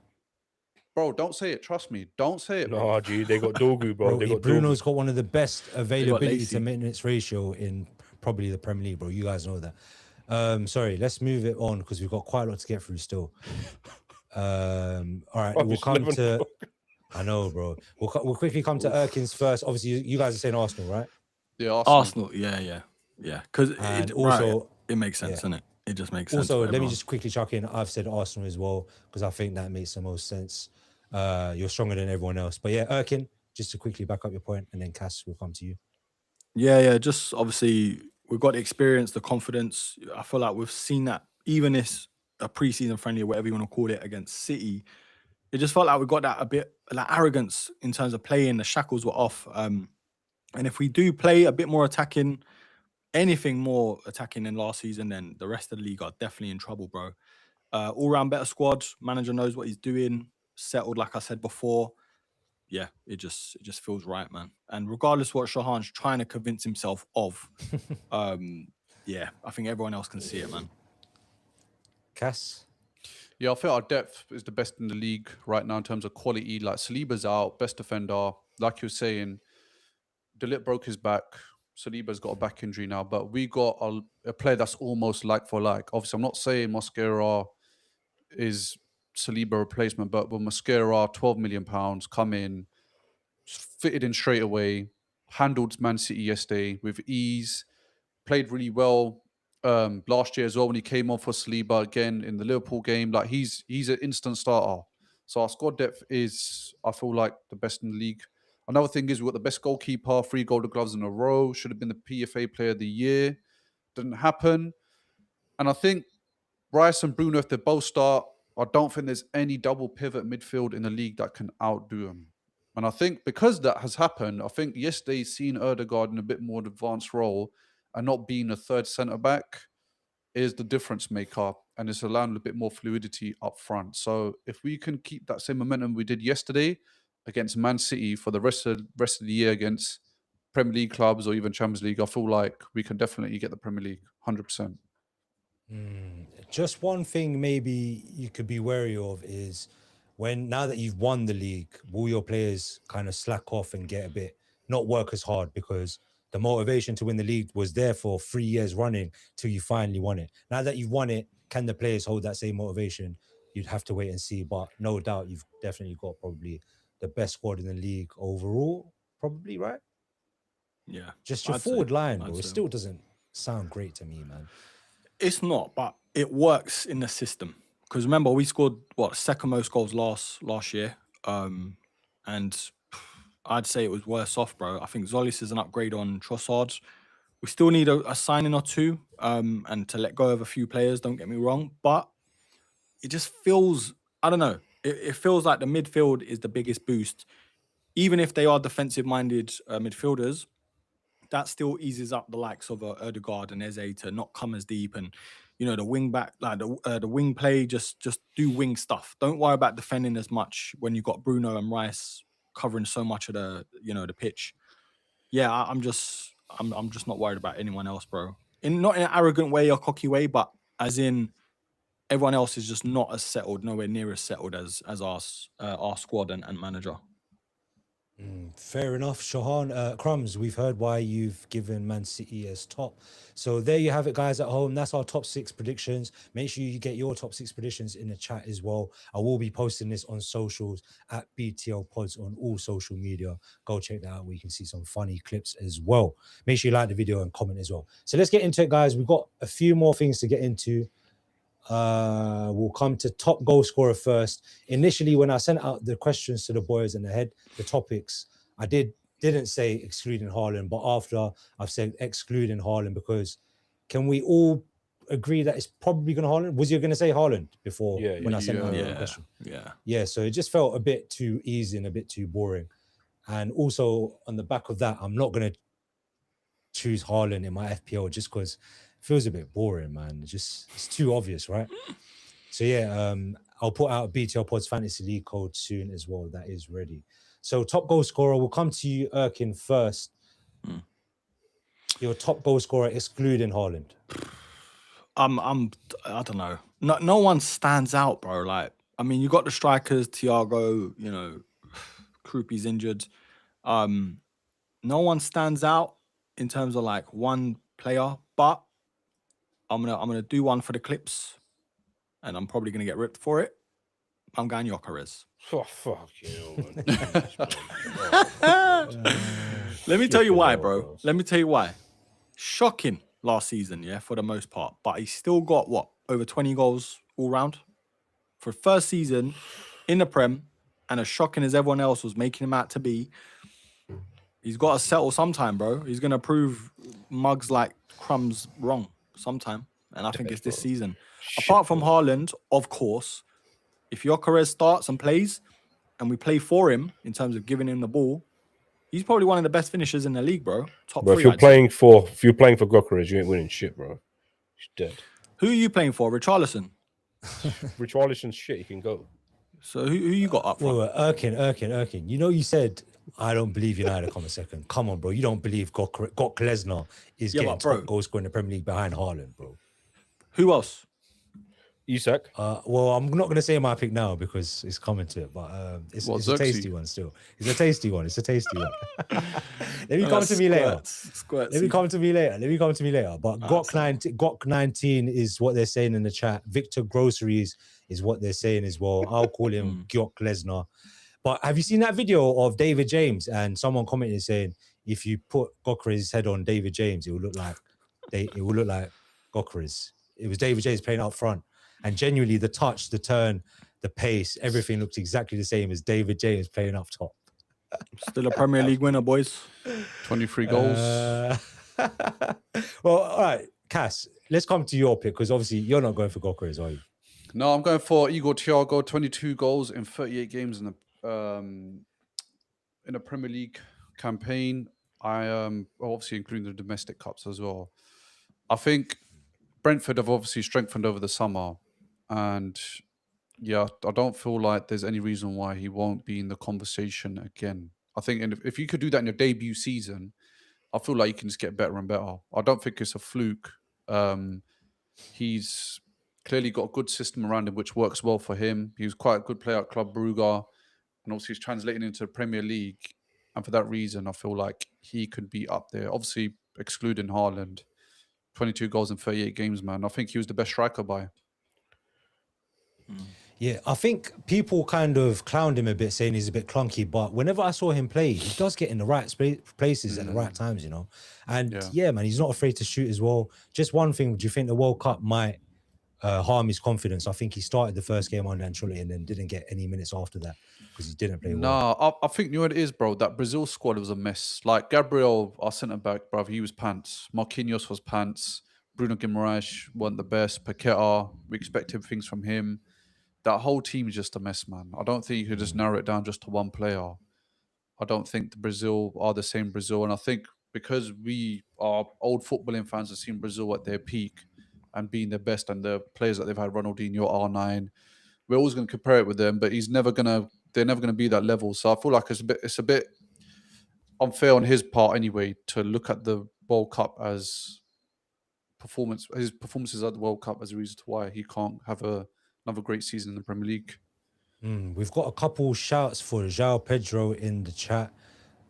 Bro, don't say it. Trust me. Don't say it, bro. No, G, they got Dogu, bro. They got Bruno's Dogu. got one of the best availability Lacey. to maintenance ratio in probably the Premier League, bro. You guys know that. Sorry, let's move it on because we've got quite a lot to get through still. All right, we'll it's come 11 to. o'clock. I know, bro. We'll quickly come to Erkin's first. Obviously, you guys are saying Arsenal, right? Yeah, Arsenal, yeah. Because And it also- it makes sense, yeah. doesn't it? It just makes sense. Also, for let me everyone. just quickly chuck in. I've said Arsenal as well because I think that makes the most sense. You're stronger than everyone else. But yeah, Erkin, just to quickly back up your point, and then Cass will come to you. Yeah. Just obviously, we've got the experience, the confidence. I feel like we've seen that, even if a preseason friendly or whatever you want to call it against City. It just felt like we got that a bit like arrogance in terms of playing. The shackles were off. And if we do play a bit more attacking, anything more attacking than last season, then the rest of the league are definitely in trouble, bro. All round better squad. Manager knows what he's doing. Settled, like I said before. Yeah, it just feels right, man. And regardless what Shahan's trying to convince himself of, yeah, I think everyone else can see it, man. Cass? Yeah, I feel our depth is the best in the league right now in terms of quality. Like Saliba's out, best defender. Like you were saying, De Ligt broke his back. Saliba's got a back injury now, but we got a player that's almost like for like. Obviously, I'm not saying Mosquera is Saliba replacement, but with Mosquera, £12 million, come in, fitted in straight away, handled Man City yesterday with ease, played really well last year as well when he came on for Saliba again in the Liverpool game. Like he's an instant starter. So our squad depth is, I feel like, the best in the league. Another thing is we've got the best goalkeeper, 3 Golden Gloves in a row. Should have been the PFA Player of the Year. Didn't happen. And I think Rice and Bruno, if they both start, I don't think there's any double pivot midfield in the league that can outdo them. And I think because that has happened, I think yesterday seeing Ødegaard in a bit more advanced role and not being a third centre-back is the difference maker, and it's allowing a bit more fluidity up front. So if we can keep that same momentum we did yesterday against Man City for the rest of the year against Premier League clubs or even Champions League, I feel like we can definitely get the Premier League, 100%. Just one thing maybe you could be wary of is now that you've won the league, will your players kind of slack off and get a bit, not work as hard, because the motivation to win the league was there for 3 years running till you finally won it. Now that you've won it, can the players hold that same motivation? You'd have to wait and see, but no doubt you've definitely got probably the best squad in the league overall, probably, right? Yeah. Just your I'd say- forward line, I'd bro. It say. still doesn't sound great to me, man. It's not, but it works in the system. Because remember, we scored second most goals last year, and I'd say it was worse off, bro. I think Zolis is an upgrade on Trossard. We still need a signing or two, and to let go of a few players. Don't get me wrong, but it just feels, I don't know. it feels like the midfield is the biggest boost. Even if they are defensive-minded midfielders, that still eases up the likes of Erdegaard and Eze to not come as deep, and the wing back, like the wing play, just do wing stuff. Don't worry about defending as much when you've got Bruno and Rice covering so much of the pitch. Yeah, I'm just not worried about anyone else, bro. Not in an arrogant way or cocky way, but as in everyone else is just not as settled, nowhere near as settled as our squad and manager. Fair enough, Shahan. Crumbs, we've heard why you've given Man City as top. So there you have it, guys at home. That's our top 6 predictions. Make sure you get your top 6 predictions in the chat as well. I will be posting this on socials at BTL Pods on all social media. Go check that out where you can see some funny clips as well. Make sure you like the video and comment as well. So let's get into it, guys. We've got a few more things to get into. We'll come to top goal scorer first. Initially, when I sent out the questions to the boys and the topics, I didn't say excluding Haaland, but after I've said excluding Haaland, because can we all agree that it's probably going to Haaland? Was you going to say Haaland before when I sent out the question? Yeah. So it just felt a bit too easy and a bit too boring. And also on the back of that, I'm not going to choose Haaland in my FPL just because feels a bit boring, man. It's too obvious, right? So yeah, I'll put out a BTL Pods Fantasy League code soon as well. That is ready. So top goal scorer, we'll come to you, Erkin, first. Your top goal scorer excluding Haaland. I don't know. No one stands out, bro. Like, I mean, you got the strikers, Thiago, Krupi's injured. No one stands out in terms of like one player, but I'm gonna do one for the clips, and I'm probably gonna get ripped for it. I'm going Gyökeres. Oh, fuck you. Let me tell you why, bro. Let me tell you why. Shocking last season, yeah, for the most part, but he still got over 20 goals all round for first season in the Prem, and as shocking as everyone else was making him out to be, he's got to settle sometime, bro. He's gonna prove mugs like Crumbs wrong sometime, and I think it's this season. Apart from Haaland, of course, if Gyökeres starts and plays, and we play for him in terms of giving him the ball, he's probably one of the best finishers in the league, bro. Top bro, 3. if you're playing for Gyökeres, you ain't winning shit, bro. He's dead. Who are you playing for? Richarlison. Richarlison's shit. He can go. So who you got up front? Erkin. You said I don't believe United. Come a second. Come on, bro. You don't believe Lesnar is getting top goal scorer in the Premier League behind Haaland, bro. Who else? Isak. Well, I'm not going to say my pick now because it's coming to it, but it's a tasty one still. It's a tasty one. Let me come to me later. Let me come to me later. But Gok 19 is what they're saying in the chat. Victor Groceries is what they're saying as well. I'll call him Gyök Lesnar. But have you seen that video of David James? And someone commented saying, if you put Gyökeres' head on David James, it will look like Gyökeres. It was David James playing out front. And genuinely, the touch, the turn, the pace, everything looked exactly the same as David James playing up top. Still a Premier League winner, boys. 23 goals. Well, all right, Cass, let's come to your pick because obviously you're not going for Gyökeres, are you? No, I'm going for Igor Thiago. 22 goals in 38 games in a Premier League campaign. Obviously including the domestic cups as well. I think Brentford have obviously strengthened over the summer. And yeah, I don't feel like there's any reason why he won't be in the conversation again. I think if you could do that in your debut season, I feel like you can just get better and better. I don't think it's a fluke. He's clearly got a good system around him, which works well for him. He was quite a good player at Club Brugge, and obviously he's translating into the Premier League. And for that reason, I feel like he could be up there. Obviously, excluding Haaland, 22 goals in 38 games, man. I think he was the best striker by. Yeah, I think people kind of clowned him a bit, saying he's a bit clunky. But whenever I saw him play, he does get in the right places at the right times, And yeah, man, he's not afraid to shoot as well. Just one thing, do you think the World Cup might harm his confidence? I think he started the first game under Ancelotti and then didn't get any minutes after that because he didn't play well. No, I think you know what it is, bro. That Brazil squad was a mess. Like Gabriel, our centre back, bro, he was pants. Marquinhos was pants. Bruno Guimaraes wasn't the best. Paqueta, we expected things from him. that whole team is just a mess, man. I don't think you could just narrow it down just to one player. I don't think the Brazil are the same Brazil. And I think because we are old footballing fans have seen Brazil at their peak and being their best, and the players that they've had, Ronaldinho, R9, we're always going to compare it with them, but they're never going to be that level. So I feel like it's a bit unfair on his part anyway to look at the World Cup as his performances at the World Cup as a reason to why he can't have another great season in the Premier League. We've got a couple shouts for João Pedro in the chat.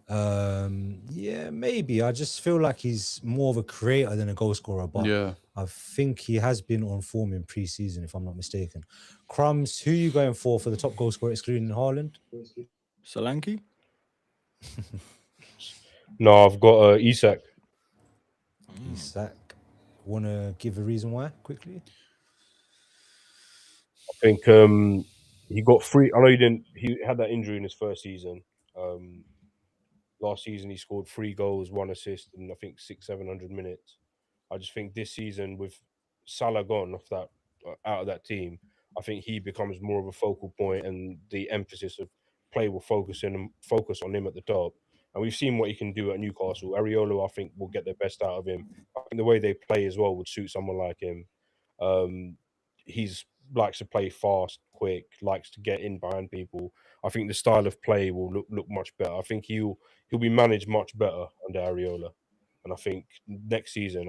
Yeah, maybe. I just feel like he's more of a creator than a goal scorer, but Yeah. I think he has been on form in pre-season, if I'm not mistaken. Crumbs, who are you going for the top goal scorer, excluding Haaland? Solanke? No, I've got Isak. Isak. Want to give a reason why, quickly? I think he got 3. I know he had that injury in his first season. Last season he scored 3 goals, 1 assist, and I think 600-700 minutes. I just think this season with Salah gone off that out of that team, I think he becomes more of a focal point, and the emphasis of play will focus on him at the top. And we've seen what he can do at Newcastle. Areola, I think, will get the best out of him. I think the way they play as well would suit someone like him. He's likes to play fast, quick, likes to get in behind people. I think the style of play will look much better. I think he'll be managed much better under Areola. And I think next season,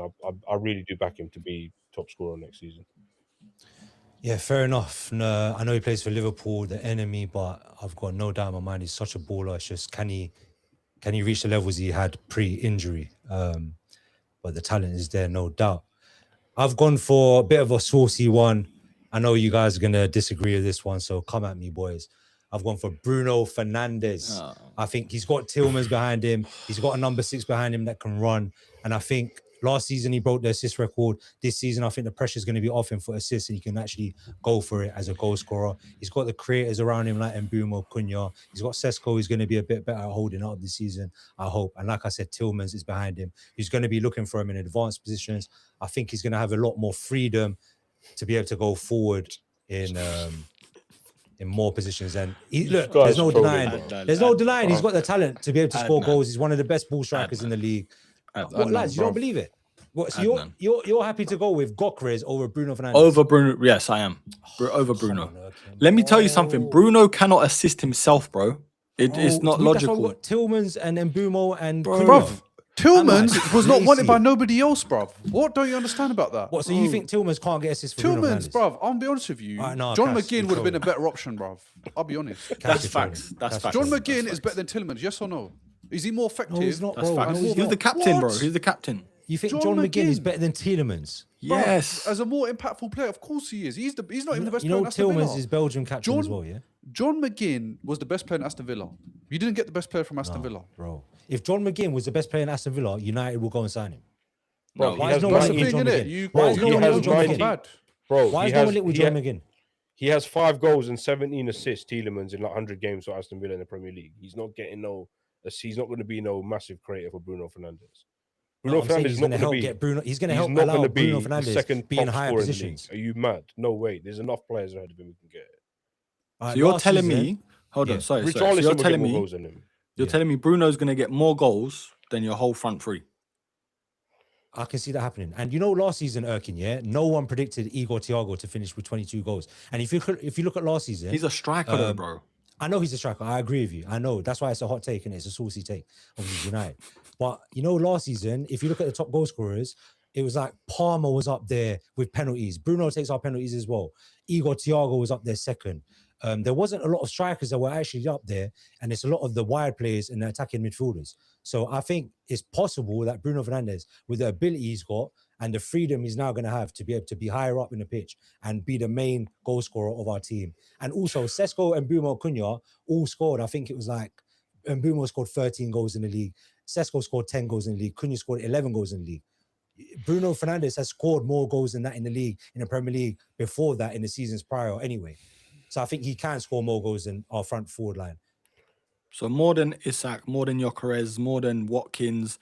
I really do back him to be top scorer next season. Yeah, fair enough. No, I know he plays for Liverpool, the enemy, but I've got no doubt in my mind he's such a baller. It's just can he reach the levels he had pre-injury? But the talent is there, no doubt. I've gone for a bit of a saucy one. I know you guys are gonna disagree with this one, so come at me, boys. I've gone for Bruno Fernandes. Oh. I think he's got Tillmans behind him. He's got a number 6 behind him that can run. And I think last season he broke the assist record. This season, I think the pressure is going to be off him for assists, and he can actually go for it as a goal scorer. He's got the creators around him like Mbeumo, Cunha. He's got Sesko, who's going to be a bit better at holding up this season, I hope. And like I said, Tillmans is behind him. He's going to be looking for him in advanced positions. I think he's going to have a lot more freedom to be able to go forward in more positions. And look, there's no denying. There's no denying he's got the talent to be able to score goals. He's one of the best ball strikers in the league. What, lads, you don't believe it? What, so you're happy to go with Goalscorer over Bruno Fernandes? Over Bruno, yes, I am. Over Bruno. Let me tell you something. Bruno cannot assist himself, bro. It's not logical. That's why we've got Tillmans and Mbeumo and Bruv, Tillmans was not wanted by nobody else, bruv. What don't you understand about that? What, so you think Tillmans can't get assists for Bruno Tillmans, bruv, I'll be honest with you. No, John McGinn would have been a better option, bruv. I'll be honest. That's facts. That's facts. John McGinn is better than Tillmans, yes or no? Is he more effective? No, he's not, That's bro. facts. No, He's the captain, bro. He's the captain. You think John John McGinn is McGinn better than Tielemans? Yes. As a more impactful player, of course he is. He's not even the best You player know in Aston Villa. Tillmans is Belgium captain as well, yeah? John McGinn was the best player in Aston Villa. You didn't get the best player from Aston Villa. Bro. If John McGinn was the best player in Aston Villa, United will go and sign him. Bro, Why he is has no one That's the linked thing, with John innit? McGinn? You Why is no one linked with John 90. McGinn? bad. Bro, Why is he no has- one linked with he John ha- McGinn? He has 5 goals and 17 assists, Tielemans, in like 100 games for Aston Villa in the Premier League. He's not getting he's not going to be no massive creator for Bruno Fernandes. Bruno I'm saying Fernandes he's is going not to going help to be. get Bruno. He's going to He's help not allow going to be Bruno the Fernandes second be in top higher scorer in the league. positions. Are you mad? No way. There's enough players ahead of him who can get it. So you're telling me, hold on, sorry. So Richarlison you're will get telling more me, goals than him. you're telling me Bruno's going to get more goals than your whole front three. I can see that happening. And you know, last season, Erkin, yeah, no one predicted Igor Thiago to finish with 22 goals. And if you look at last season, He's a striker, though, bro. I know he's a striker. I agree with you. I know. That's why it's a hot take and it's a saucy take of United. But you know, last season, if you look at the top goal scorers, it was like Palmer was up there with penalties. Bruno takes our penalties as well. Igor Thiago was up there second. There wasn't a lot of strikers that were actually up there, and it's a lot of the wide players and the attacking midfielders. So I think it's possible that Bruno Fernandes, with the ability he's got and the freedom he's now going to have to be able to be higher up in the pitch and be the main goal scorer of our team. And also, Sesko and Mbeumo Cunha all scored. I think it was like Mbeumo scored 13 goals in the league. Sesko scored 10 goals in the league. Cunha scored 11 goals in the league. Bruno Fernandes has scored more goals than that in the league, in the Premier League, before that in the seasons prior anyway. So I think he can score more goals than our front forward line. So more than Isak, more than Gyökeres, more than Watkins,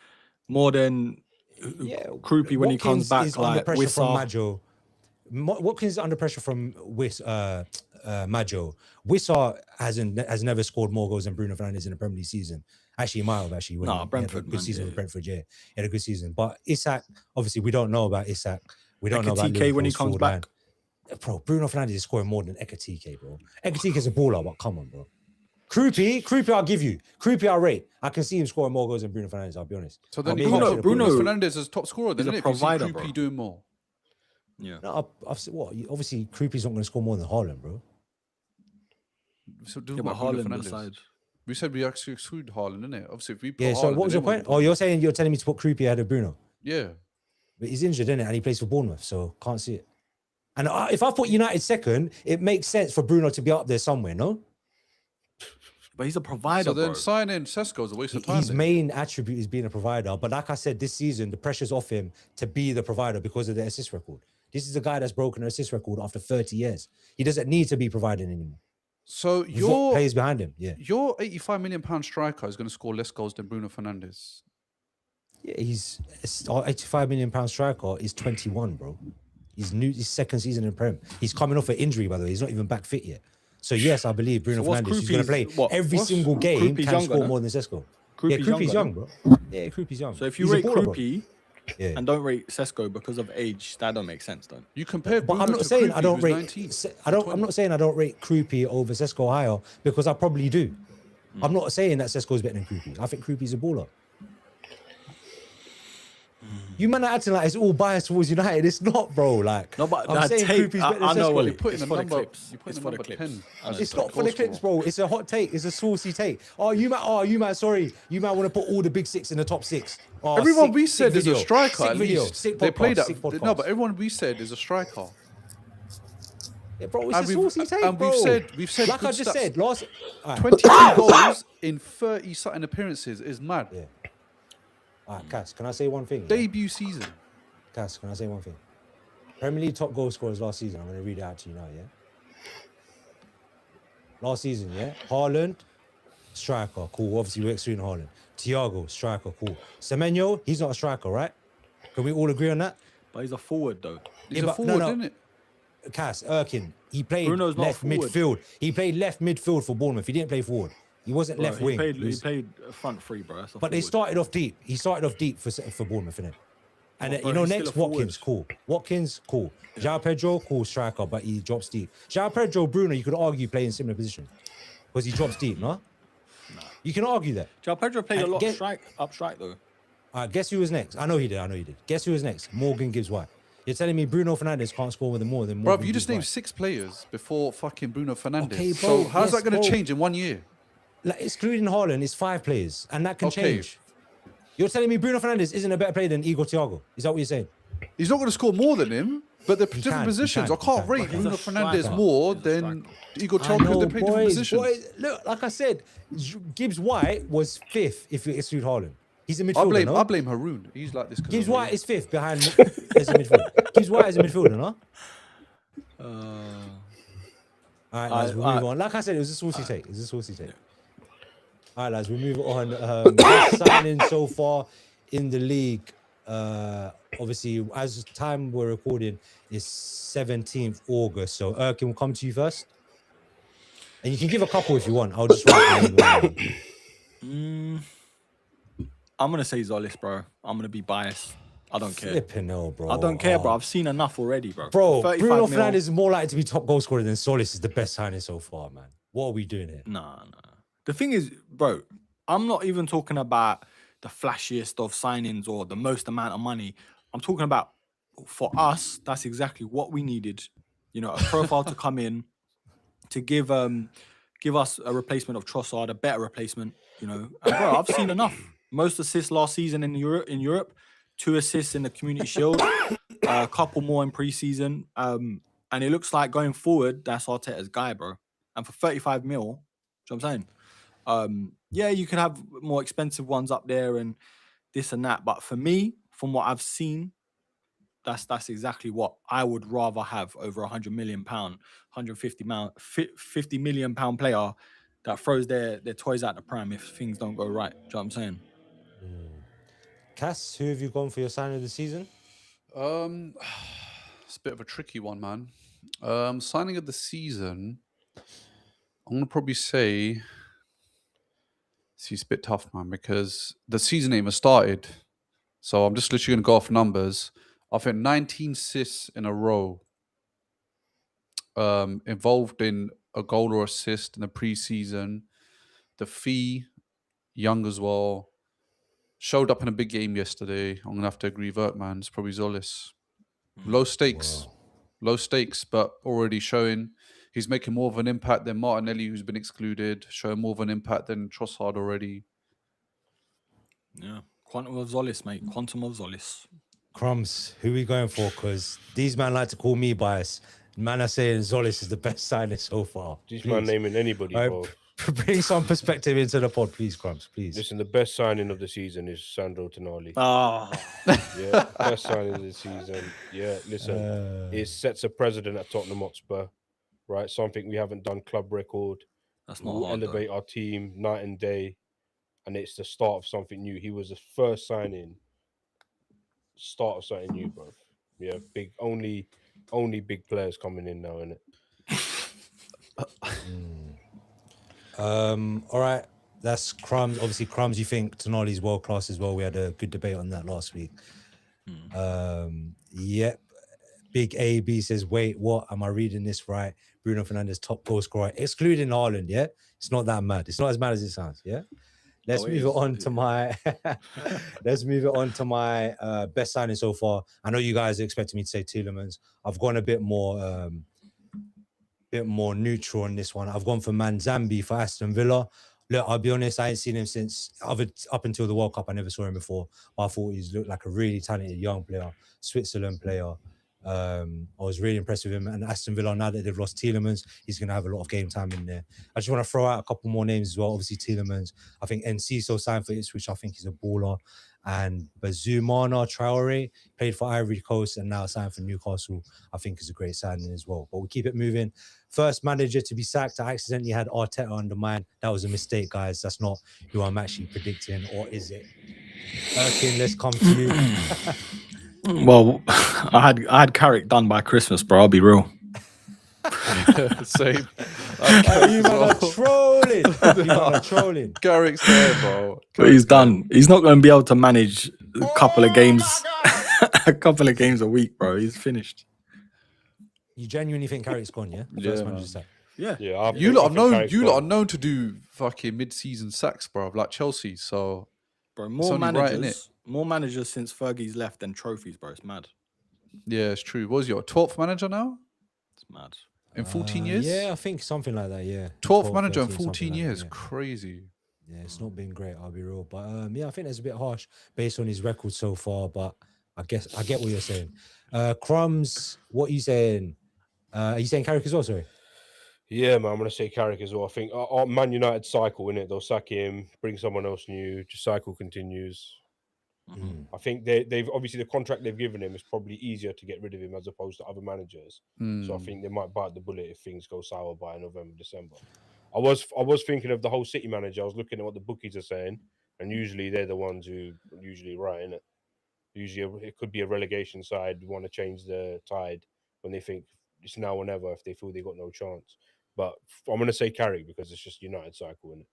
more than Krupi when he comes back, is under like pressure from Wissa. Maggio. Watkins is under pressure from Maggio. Wissa has never scored more goals than Bruno Fernandes in the Premier League season. Actually, he might have actually. When he had a Brentford, good man, season yeah. with Brentford. Yeah, he had a good season. But Isak, obviously, we don't know about Isak. We don't know about TK when he Liverpool's comes forward back. line. Bro, Bruno Fernandes is scoring more than Ekatike, bro. Ekatike's a baller, but come on, bro. Creepy, I'll give you. Creepy, I'll rate. I can see him scoring more goals than Bruno Fernandes, I'll be honest. So then Bruno Fernandes is top scorer. Then is a isn't it? If you see provider, Creepy bro. doing more. Yeah. No, I've said what? Obviously, Creepy's not going to score more than Haaland, bro. So do Yeah, but about Bruno Haaland Fernandes. decides. We said we actually exclude Haaland, didn't it? Obviously, if we put Yeah, so Haaland, what was then your point? everyone Oh, you're telling me to put Creepy ahead of Bruno. Yeah. But he's injured, isn't it? And he plays for Bournemouth, so can't see it. And if I put United second, it makes sense for Bruno to be up there somewhere, no? But he's a provider, So then bro. signing Sesko is a waste of time. His then. main attribute is being a provider. But like I said, this season, the pressure's off him to be the provider because of the assist record. This is a guy that's broken an assist record after 30 years. He doesn't need to be providing anymore. So He's got players behind him, yeah. Your £85 million striker is going to score less goals than Bruno Fernandes. Yeah, our £85 million striker is 21, bro. He's new, his second season in Prem. He's coming off an injury, by the way. He's not even back fit yet. So yes, I believe Bruno So what's Fernandes, who's going to play Krupi's- what- every what's- single game, Krupi's can younger, score no? more than Sesko. Krupi's Yeah, Krupi's younger, young, no? bro. Yeah, Krupi's young. So if you He's a rate baller, bro. Krupi Yeah. and don't rate Sesko because of age, that don't make sense, though. You compare But Bruno I'm not to saying Krupi, I don't who's rate. 19, I'm not saying I don't rate Krupi over Sesko higher because I probably do. I'm not saying that Sesko is better than Krupi. I think Krupi's a baller. You man are acting like it's all biased towards United. It's not, bro. Like, No, but I'm that saying tape, Krupi's better than I know Sesko. what You're putting it's a for the number. clips. You're It's putting a for the number clips. 10. I know It's not for the clips, bro. It's a hot take. It's a saucy take. You might. Sorry, you might want to put all the big six in the top six. Oh, Everyone sick- we sick said is a video. striker. Sick At video. least Sick they played podcast, that. sick No, podcast. but everyone we said is a striker. Yeah, bro, it's And a saucy take, and bro. we've said like good I just stats. said, last. All right. 22 goals in 30 something appearances is mad. Yeah. All right, Cass, can I say one thing? Yeah? Debut season. Cass, can I say one thing? Premier League top goal scorers last season. I'm going to read it out to you now, yeah? Last season, yeah? Haaland, striker, cool. Obviously, we're excluding Haaland. Thiago, striker, cool. Semenyo, he's not a striker, right? Can we all agree on that? But he's a forward, though. He's Yeah, a but forward, no. isn't it? Cass, Erkin, he played Bruno's not a left forward. midfield. He played left midfield for Bournemouth. He didn't play forward. He wasn't Bro, left he wing. played, He he was- played front three, bro. That's a But they forward. started off deep. He started off deep for Bournemouth, innit? And Well, you bro, know, he's next still a forward. Watkins, cool. Watkins, cool. João Pedro, cool striker, but he drops deep. João Pedro, Bruno, you could argue play in similar position because he drops deep, no? You can argue that. João Pedro played a And lot get- up strike, though. Guess who was next? I know he did. Guess who was next? Morgan Gibbs White. You're telling me Bruno Fernandes can't score more than Bro, Morgan you just Gibbs named White? 6 players before fucking Bruno Fernandes. Okay, so bro, how's yes, that going to bro. change in 1 year? Like, excluding Haaland, it's 5 players, and that can Okay. change. You're telling me Bruno Fernandes isn't a better player than Igor Thiago? Is that what you're saying? He's not going to score more than him, but they're He different can, positions. he I can't can. rate But he's Bruno a Fernandes striker. more He's a than Igor I Thiago because know, they play different positions. Look, like I said, Gibbs White was 5th if you exclude Haaland. He's a midfielder, I no? blame Haroon. He's like this. 'cause Gibbs of White Haroon. is 5th behind as a midfielder. Gibbs White is a midfielder, no? All right, lads, we'll move on. Like I said, it was a saucy take. All right, lads, we'll move on. Best signing so far in the league. Obviously, as the time we're recording is 17th August. So, Erkin, we'll come to you first. And you can give a couple if you want. I'll just write them in. I'm going to say Zolis, bro. I'm going to be biased. I don't care. Flipping hell, bro. I don't care, bro. Oh. I've seen enough already, bro. Bro, 35 Bruno mil. Fernandes is more likely to be top goal scorer than Solis is the best signing so far, man. What are we doing here? Nah. The thing is, bro, I'm not even talking about the flashiest of signings or the most amount of money. I'm talking about, for us, that's exactly what we needed. You know, a profile to come in to give us a replacement of Trossard, a better replacement, you know. And bro, I've seen enough. Most assists last season in Europe, 2 assists in the Community Shield, a couple more in pre-season. And it looks like going forward, that's Arteta's guy, bro. And for 35 mil, do you know what I'm saying? Yeah, you could have more expensive ones up there and this and that. But for me, from what I've seen, that's exactly what I would rather have over £100 million, 50 million pound player that throws their toys out the pram if things don't go right. Do you know what I'm saying? Cass, who have you gone for your signing of the season? It's a bit of a tricky one, man. Signing of the season, I'm gonna probably say. See, it's a bit tough, man, because the season ain't even started. So I'm just literally gonna go off numbers. I think 19 assists in a row. Involved in a goal or assist in the preseason. The fee, young as well. Showed up in a big game yesterday. I'm gonna have to agree, Vert, man. It's probably Zolis. Low stakes, low stakes, but already showing he's making more of an impact than Martinelli, who's been excluded. Showing more of an impact than Trossard already. Yeah. Quantum of Zolis, mate. Quantum of Zolis. Crumbs, who we going for? Because these man like to call me biased. Man are saying Zolis is the best signing so far. This man naming anybody, All bro. right, bring some perspective into the pod, please, Crumbs, please. Listen, the best signing of the season is Sandro Tonali. Ah. Yeah, best signing of the season. Yeah, listen, it sets a precedent at Tottenham Hotspur, right? Something we haven't done, club record. That's not We'll hard, elevate our team night and day, and it's the start of something new. He was the first signing, start of something new, bro. Yeah, big, only big players coming in now, innit? All right, that's Crumbs. Obviously, Crumbs, you think Tonali's world class as well. We had a good debate on that last week. Yep. Big AB says, wait, what? Am I reading this right? Bruno Fernandes, top goal scorer, excluding Haaland, yeah? It's not that mad. It's not as mad as it sounds, yeah? Let's move it on to my best signing so far. I know you guys are expecting me to say Tielemans. I've gone a bit more neutral on this one. I've gone for Manzambi for Aston Villa. Look, I'll be honest, I ain't seen him since up until the World Cup. I never saw him before. But I thought he looked like a really talented young player, Switzerland player. I was really impressed with him. And Aston Villa, now that they've lost Tielemans, he's going to have a lot of game time in there. I just want to throw out a couple more names as well. Obviously, Tielemans. I think Enciso signed for Ipswich, which I think is a baller. And Bazumana Traore played for Ivory Coast and now signed for Newcastle. I think is a great signing as well. But we'll keep it moving. First manager to be sacked. I accidentally had Arteta under mine. That was a mistake, guys. That's not who I'm actually predicting, or is it? Erkin, let's come to you. Well, I had Carrick done by Christmas, bro. I'll be real. Same. You man are trolling. You man are trolling. Garrick's there, bro. But he's done. He's not going to be able to manage a couple of games, a week, bro. He's finished. You genuinely think Carrick's gone, yeah? First manager sack. Yeah. Yeah, You lot are known to do fucking mid-season sacks, bro, like Chelsea. So, Bro, It's only right, innit? more managers since Fergie's left than trophies, bro. It's mad. yeah, it's true. What was your 12th manager now It's mad. in 14 years? Yeah, I think something like that, yeah. 12th manager in 13, 14 something like years. that, yeah. Crazy. Yeah, it's not been great, I'll be real. But yeah, I think that's a bit harsh based on his record so far. But I guess I get what you're saying. Crumbs, what are you saying? Are you saying Carrick as well? Sorry. Yeah, man, I'm going to say Carrick as well. I think our Man United cycle, innit? They'll sack him, bring someone else new, just cycle continues. I think they've obviously the contract they've given him is probably easier to get rid of him as opposed to other managers. So I think they might bite the bullet if things go sour by November, December. I was thinking of the whole City manager. I was looking at what the bookies are saying, and usually they're the ones who usually right, innit? Usually it could be a relegation side who want to change the tide when they think it's now or never if they feel they got no chance. But I'm going to say Carrick because it's just United cycle, innit?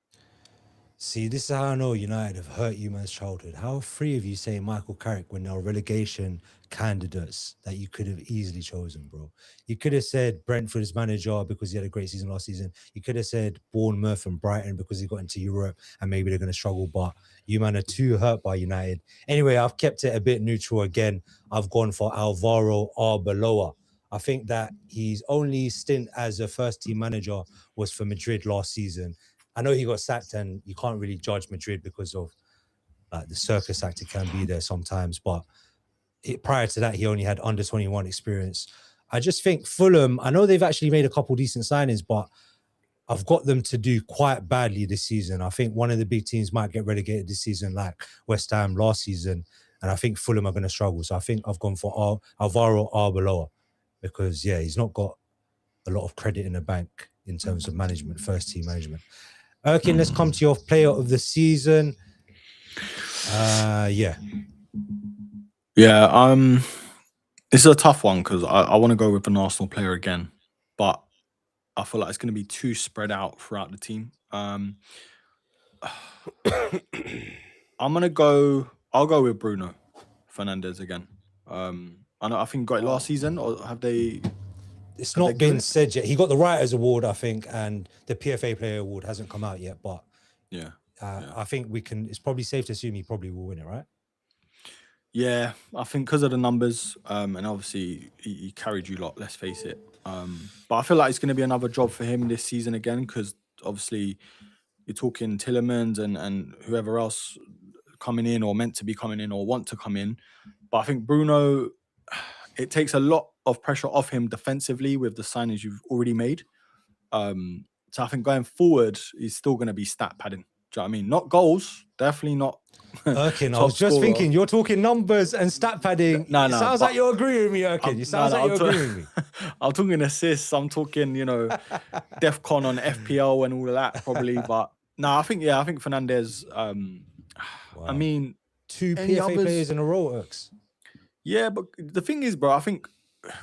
See, this is how I know United have hurt you man's childhood. How are three of you saying Michael Carrick when they're relegation candidates that you could have easily chosen, bro? You could have said Brentford's manager because he had a great season last season. You could have said Bournemouth and Brighton because he got into Europe and maybe they're going to struggle. But you man are too hurt by United. Anyway, I've kept it a bit neutral again. I've gone for Alvaro Arbeloa. I think that his only stint as a first-team manager was for Madrid last season. I know he got sacked and you can't really judge Madrid because of the circus act it can be there sometimes. But prior to that, he only had under 21 experience. I just think Fulham, I know they've actually made a couple decent signings, but I've got them to do quite badly this season. I think one of the big teams might get relegated this season like West Ham last season. And I think Fulham are going to struggle. So I think I've gone for Alvaro Arbeloa because, yeah, he's not got a lot of credit in the bank in terms of management, first-team management. Erkin, let's come to your player of the season. Yeah. Yeah, This is a tough one because I want to go with an Arsenal player again, but I feel like it's going to be too spread out throughout the team. I'm gonna go. I'll go with Bruno Fernandes again. I think he got it last season, or have they? It's Have they not given been it? said yet. He got the Writers Award, I think, and the PFA Player Award hasn't come out yet. But Yeah. I think we can. It's probably safe to assume he probably will win it, right? Yeah, I think because of the numbers, and obviously he carried you lot. Let's face it. But I feel like it's going to be another job for him this season again because obviously you're talking Tillemans and whoever else coming in or meant to be coming in or want to come in. But I think Bruno, it takes a lot of pressure off him defensively with the signings you've already made. So I think going forward, he's still going to be stat padding. Do you know what I mean? Not goals, definitely not. Erkin, I top was just scorer. thinking, you're talking numbers and stat padding. No, It sounds like but you're agreeing with me, Erkin. You sounds like you're agreeing with me. I'm talking assists. I'm talking, DEF CON on FPL and all of that probably. But no, I think Fernandes. I mean, 2 any PFA others? players in a row, Erks. yeah, but the thing is, bro, I think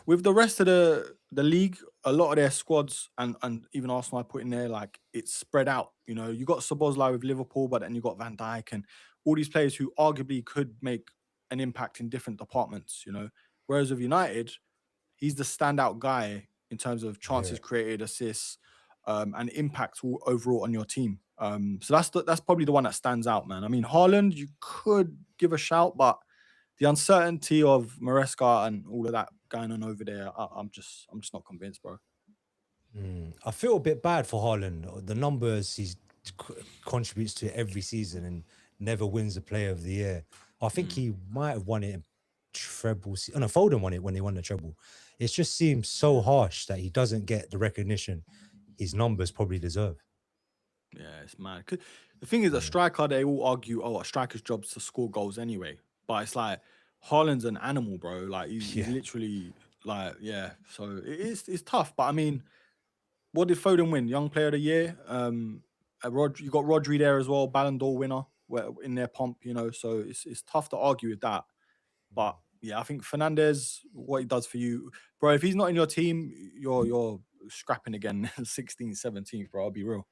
with the rest of the league, a lot of their squads and even Arsenal I put in there, like it's spread out. You got Szoboszlai with Liverpool, but then you got Van Dijk and all these players who arguably could make an impact in different departments. Whereas with United, he's the standout guy in terms of chances created, assists, and impact overall on your team. So that's probably the one that stands out, man. I mean, Haaland, you could give a shout, but the uncertainty of Maresca and all of that going on over there, I'm just not convinced, bro. I feel a bit bad for Haaland. The numbers he contributes to every season and never wins the Player of the Year. I think he might have won it in treble. No, Foden won it when they won the treble. It just seems so harsh that he doesn't get the recognition his numbers probably deserve. Yeah, it's mad. 'Cause the thing is, a striker, they all argue, a striker's job is to score goals anyway. But it's like, Haaland's an animal, bro. Like, he's literally, like, yeah. So it's tough. But, I mean, what did Foden win? Young Player of the Year. You got Rodri there as well, Ballon d'Or winner in their pomp, So it's tough to argue with that. But, yeah, I think Fernandes, what he does for you, bro, if he's not in your team, you're scrapping again 16th, 17th, bro. I'll be real.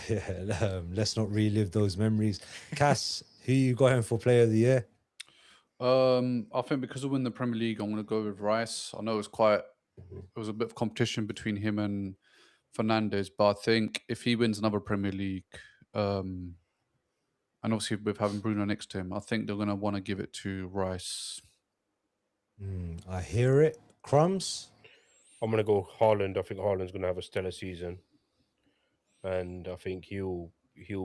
Yeah, let's not relive those memories. Cass, who you got him for Player of the Year? I think because of winning the Premier League, I'm going to go with Rice. I know it was a bit of competition between him and Fernandes, but I think if he wins another Premier League, and obviously with having Bruno next to him, I think they're going to want to give it to Rice. I hear it. Crumbs? I'm going to go Haaland. I think Haaland's going to have a stellar season. And I think he'll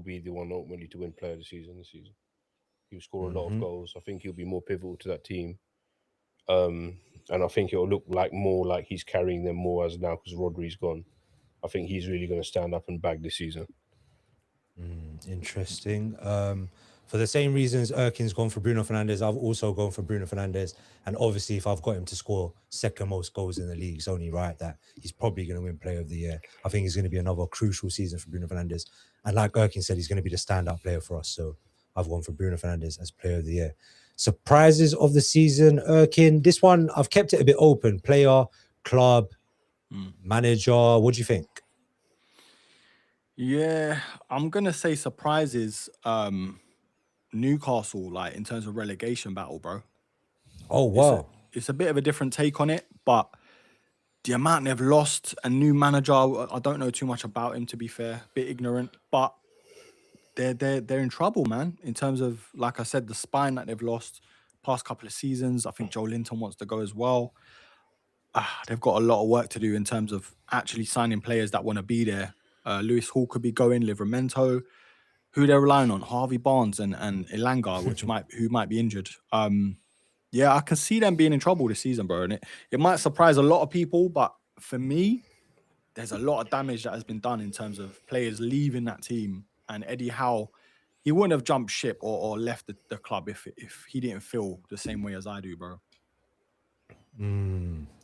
be the one ultimately to win Player of the Season this season. He'll score a lot of goals. I think he'll be more pivotal to that team. And I think it'll look more like he's carrying them more as now because Rodri's gone. I think he's really going to stand up and bag this season. Interesting. For the same reasons Erkin's gone for Bruno Fernandes, I've also gone for Bruno Fernandes. And obviously, if I've got him to score second most goals in the league, it's only right that he's probably going to win Player of the Year. I think it's going to be another crucial season for Bruno Fernandes. And like Erkin said, he's going to be the standout player for us. So I've gone for Bruno Fernandes as Player of the Year. Surprises of the season, Erkin. This one, I've kept it a bit open. Player, club, manager. What do you think? Yeah, I'm gonna say surprises. Newcastle, like in terms of relegation battle, bro. Oh wow, it's a bit of a different take on it, but the amount they've lost, a new manager, I don't know too much about him to be fair, bit ignorant, but they're in trouble, man. In terms of, like I said, the spine that they've lost past couple of seasons. I think Joe Linton wants to go as well. They've got a lot of work to do in terms of actually signing players that want to be there. Lewis Hall could be going, Livramento. Who they're relying on? Harvey Barnes and Elanga, who might be injured. Yeah, I can see them being in trouble this season, bro. And it might surprise a lot of people, but for me, there's a lot of damage that has been done in terms of players leaving that team. And Eddie Howe, he wouldn't have jumped ship or left the club if he didn't feel the same way as I do, bro.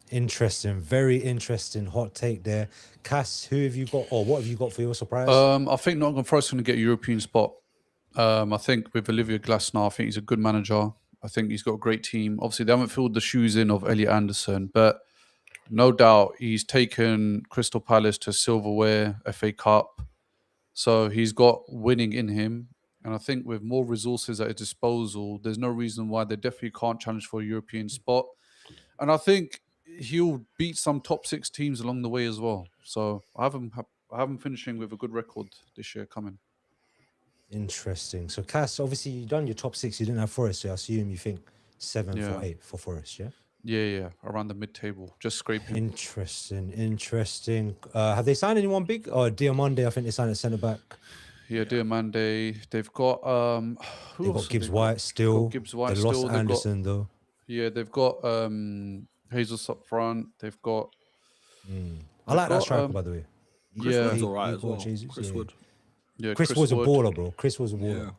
Interesting, very interesting hot take there. Cass, who have you got, or what have you got for your surprise? I think Nottingham Forest is going to get a European spot. I think with Olivier Glasner, I think he's a good manager. I think he's got a great team. Obviously, they haven't filled the shoes in of Elliot Anderson, but no doubt he's taken Crystal Palace to silverware, FA Cup. So he's got winning in him. And I think with more resources at his disposal, there's no reason why they definitely can't challenge for a European spot. And I think he'll beat some top 6 teams along the way as well. So I have him finishing with a good record this year coming. Interesting. So, Cass, obviously, you done your top 6. You didn't have Forest, so I assume you think 7 Yeah. for 8 for Forest, yeah? Yeah, around the mid-table, just scraping. Interesting. Have they signed anyone big? Or Diamande, I think they signed a centre-back. Yeah, Diamande. They've got who They've else got Gibbs White still. Got Gibbs White They lost still. They've Anderson, though. Yeah, they've got Jesus up front. They've got I like that striker, by the way. Chris Yeah. Wood's all right as Igor well. Jesus, Chris yeah. Wood. yeah, Chris was a Wood. baller, bro. Chris was a baller. Yeah.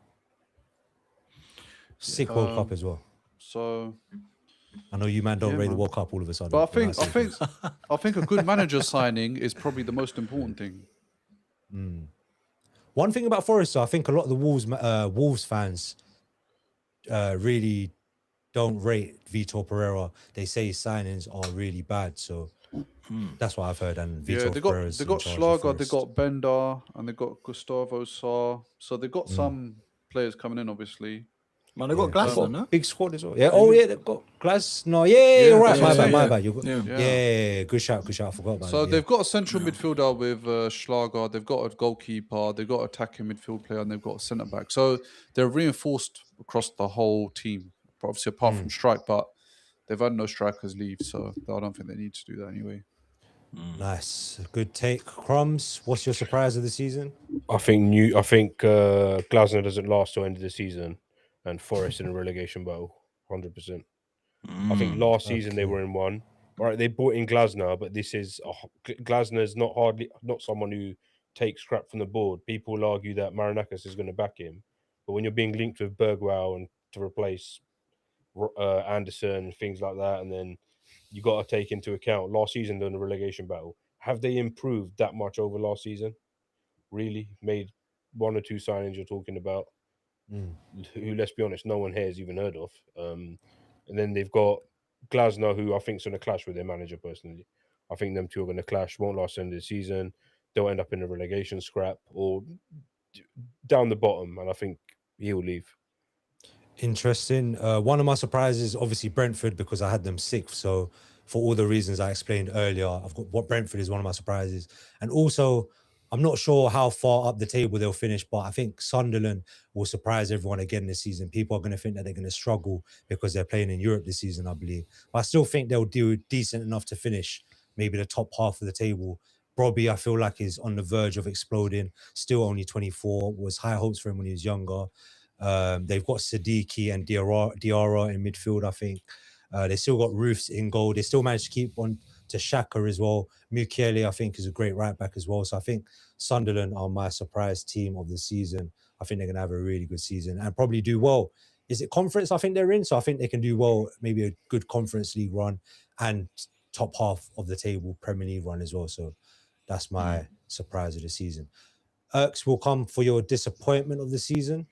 Sick World Cup as well. So, I know you man don't Yeah, rate the man. World Cup all of a sudden. but I but think that's I think a good manager signing is probably the most important thing. one thing about Forest, though, I think a lot of the Wolves fans really don't rate Vitor Pereira. They say his signings are really bad, so that's what I've heard. And Vitor Yeah, they Pereira's got in charge of Schlager, they Forest. got Bender, and they got Gustavo Sarr. So they've got some players coming in, obviously. Man, they got They've Glasner, got no? big squad as well. Yeah. Oh yeah, they've got Glass. No, yeah, you're right. that's My what I'm bad. saying, You got, Yeah. yeah. Good shout. I forgot about So it. they've got a central midfielder with Schlager, they've got a goalkeeper, they've got an attacking midfield player, and they've got a centre back. So they're reinforced across the whole team, obviously apart from strike, but they've had no strikers leave, so I don't think they need to do that anyway. Nice. Good take. Crumbs, what's your surprise of the season? I think Glasner doesn't last till end of the season, and Forest in a relegation battle, 100%. I think last season they were in one. All right, they brought in Glasner, but this is Glasner's not someone who takes crap from the board. People will argue that Marinakis is going to back him, but when you're being linked with Bergwijn and to replace Anderson and things like that, and then you got to take into account last season during the relegation battle. Have they improved that much over last season? Really made 1 or 2 signings you're talking about, who, let's be honest, no one here has even heard of. And then they've got Glasner, who I think is going to clash with their manager personally. I think them two are going to clash, won't last the end of the season. They'll end up in a relegation scrap or down the bottom, and I think he'll leave. Interesting. One of my surprises, obviously Brentford, because I had them 6th. So for all the reasons I explained earlier, I've got what Brentford is one of my surprises. And also, I'm not sure how far up the table they'll finish, but I think Sunderland will surprise everyone again this season. People are going to think that they're going to struggle because they're playing in Europe this season, I believe. But I still think they'll do decent enough to finish maybe the top half of the table. Brobby, I feel like, is on the verge of exploding. Still only 24. Was high hopes for him when he was younger. They've got Siddiqui and Diarra in midfield, I think. They still got Roofs in goal. They still managed to keep on to Xhaka as well. Mukiele, I think, is a great right back as well. So I think Sunderland are my surprise team of the season. I think they're going to have a really good season and probably do well. Is it conference I think they're in? So I think they can do well, maybe a good Conference League run and top half of the table Premier League run as well. So that's my surprise of the season. Erks will come for your disappointment of the season.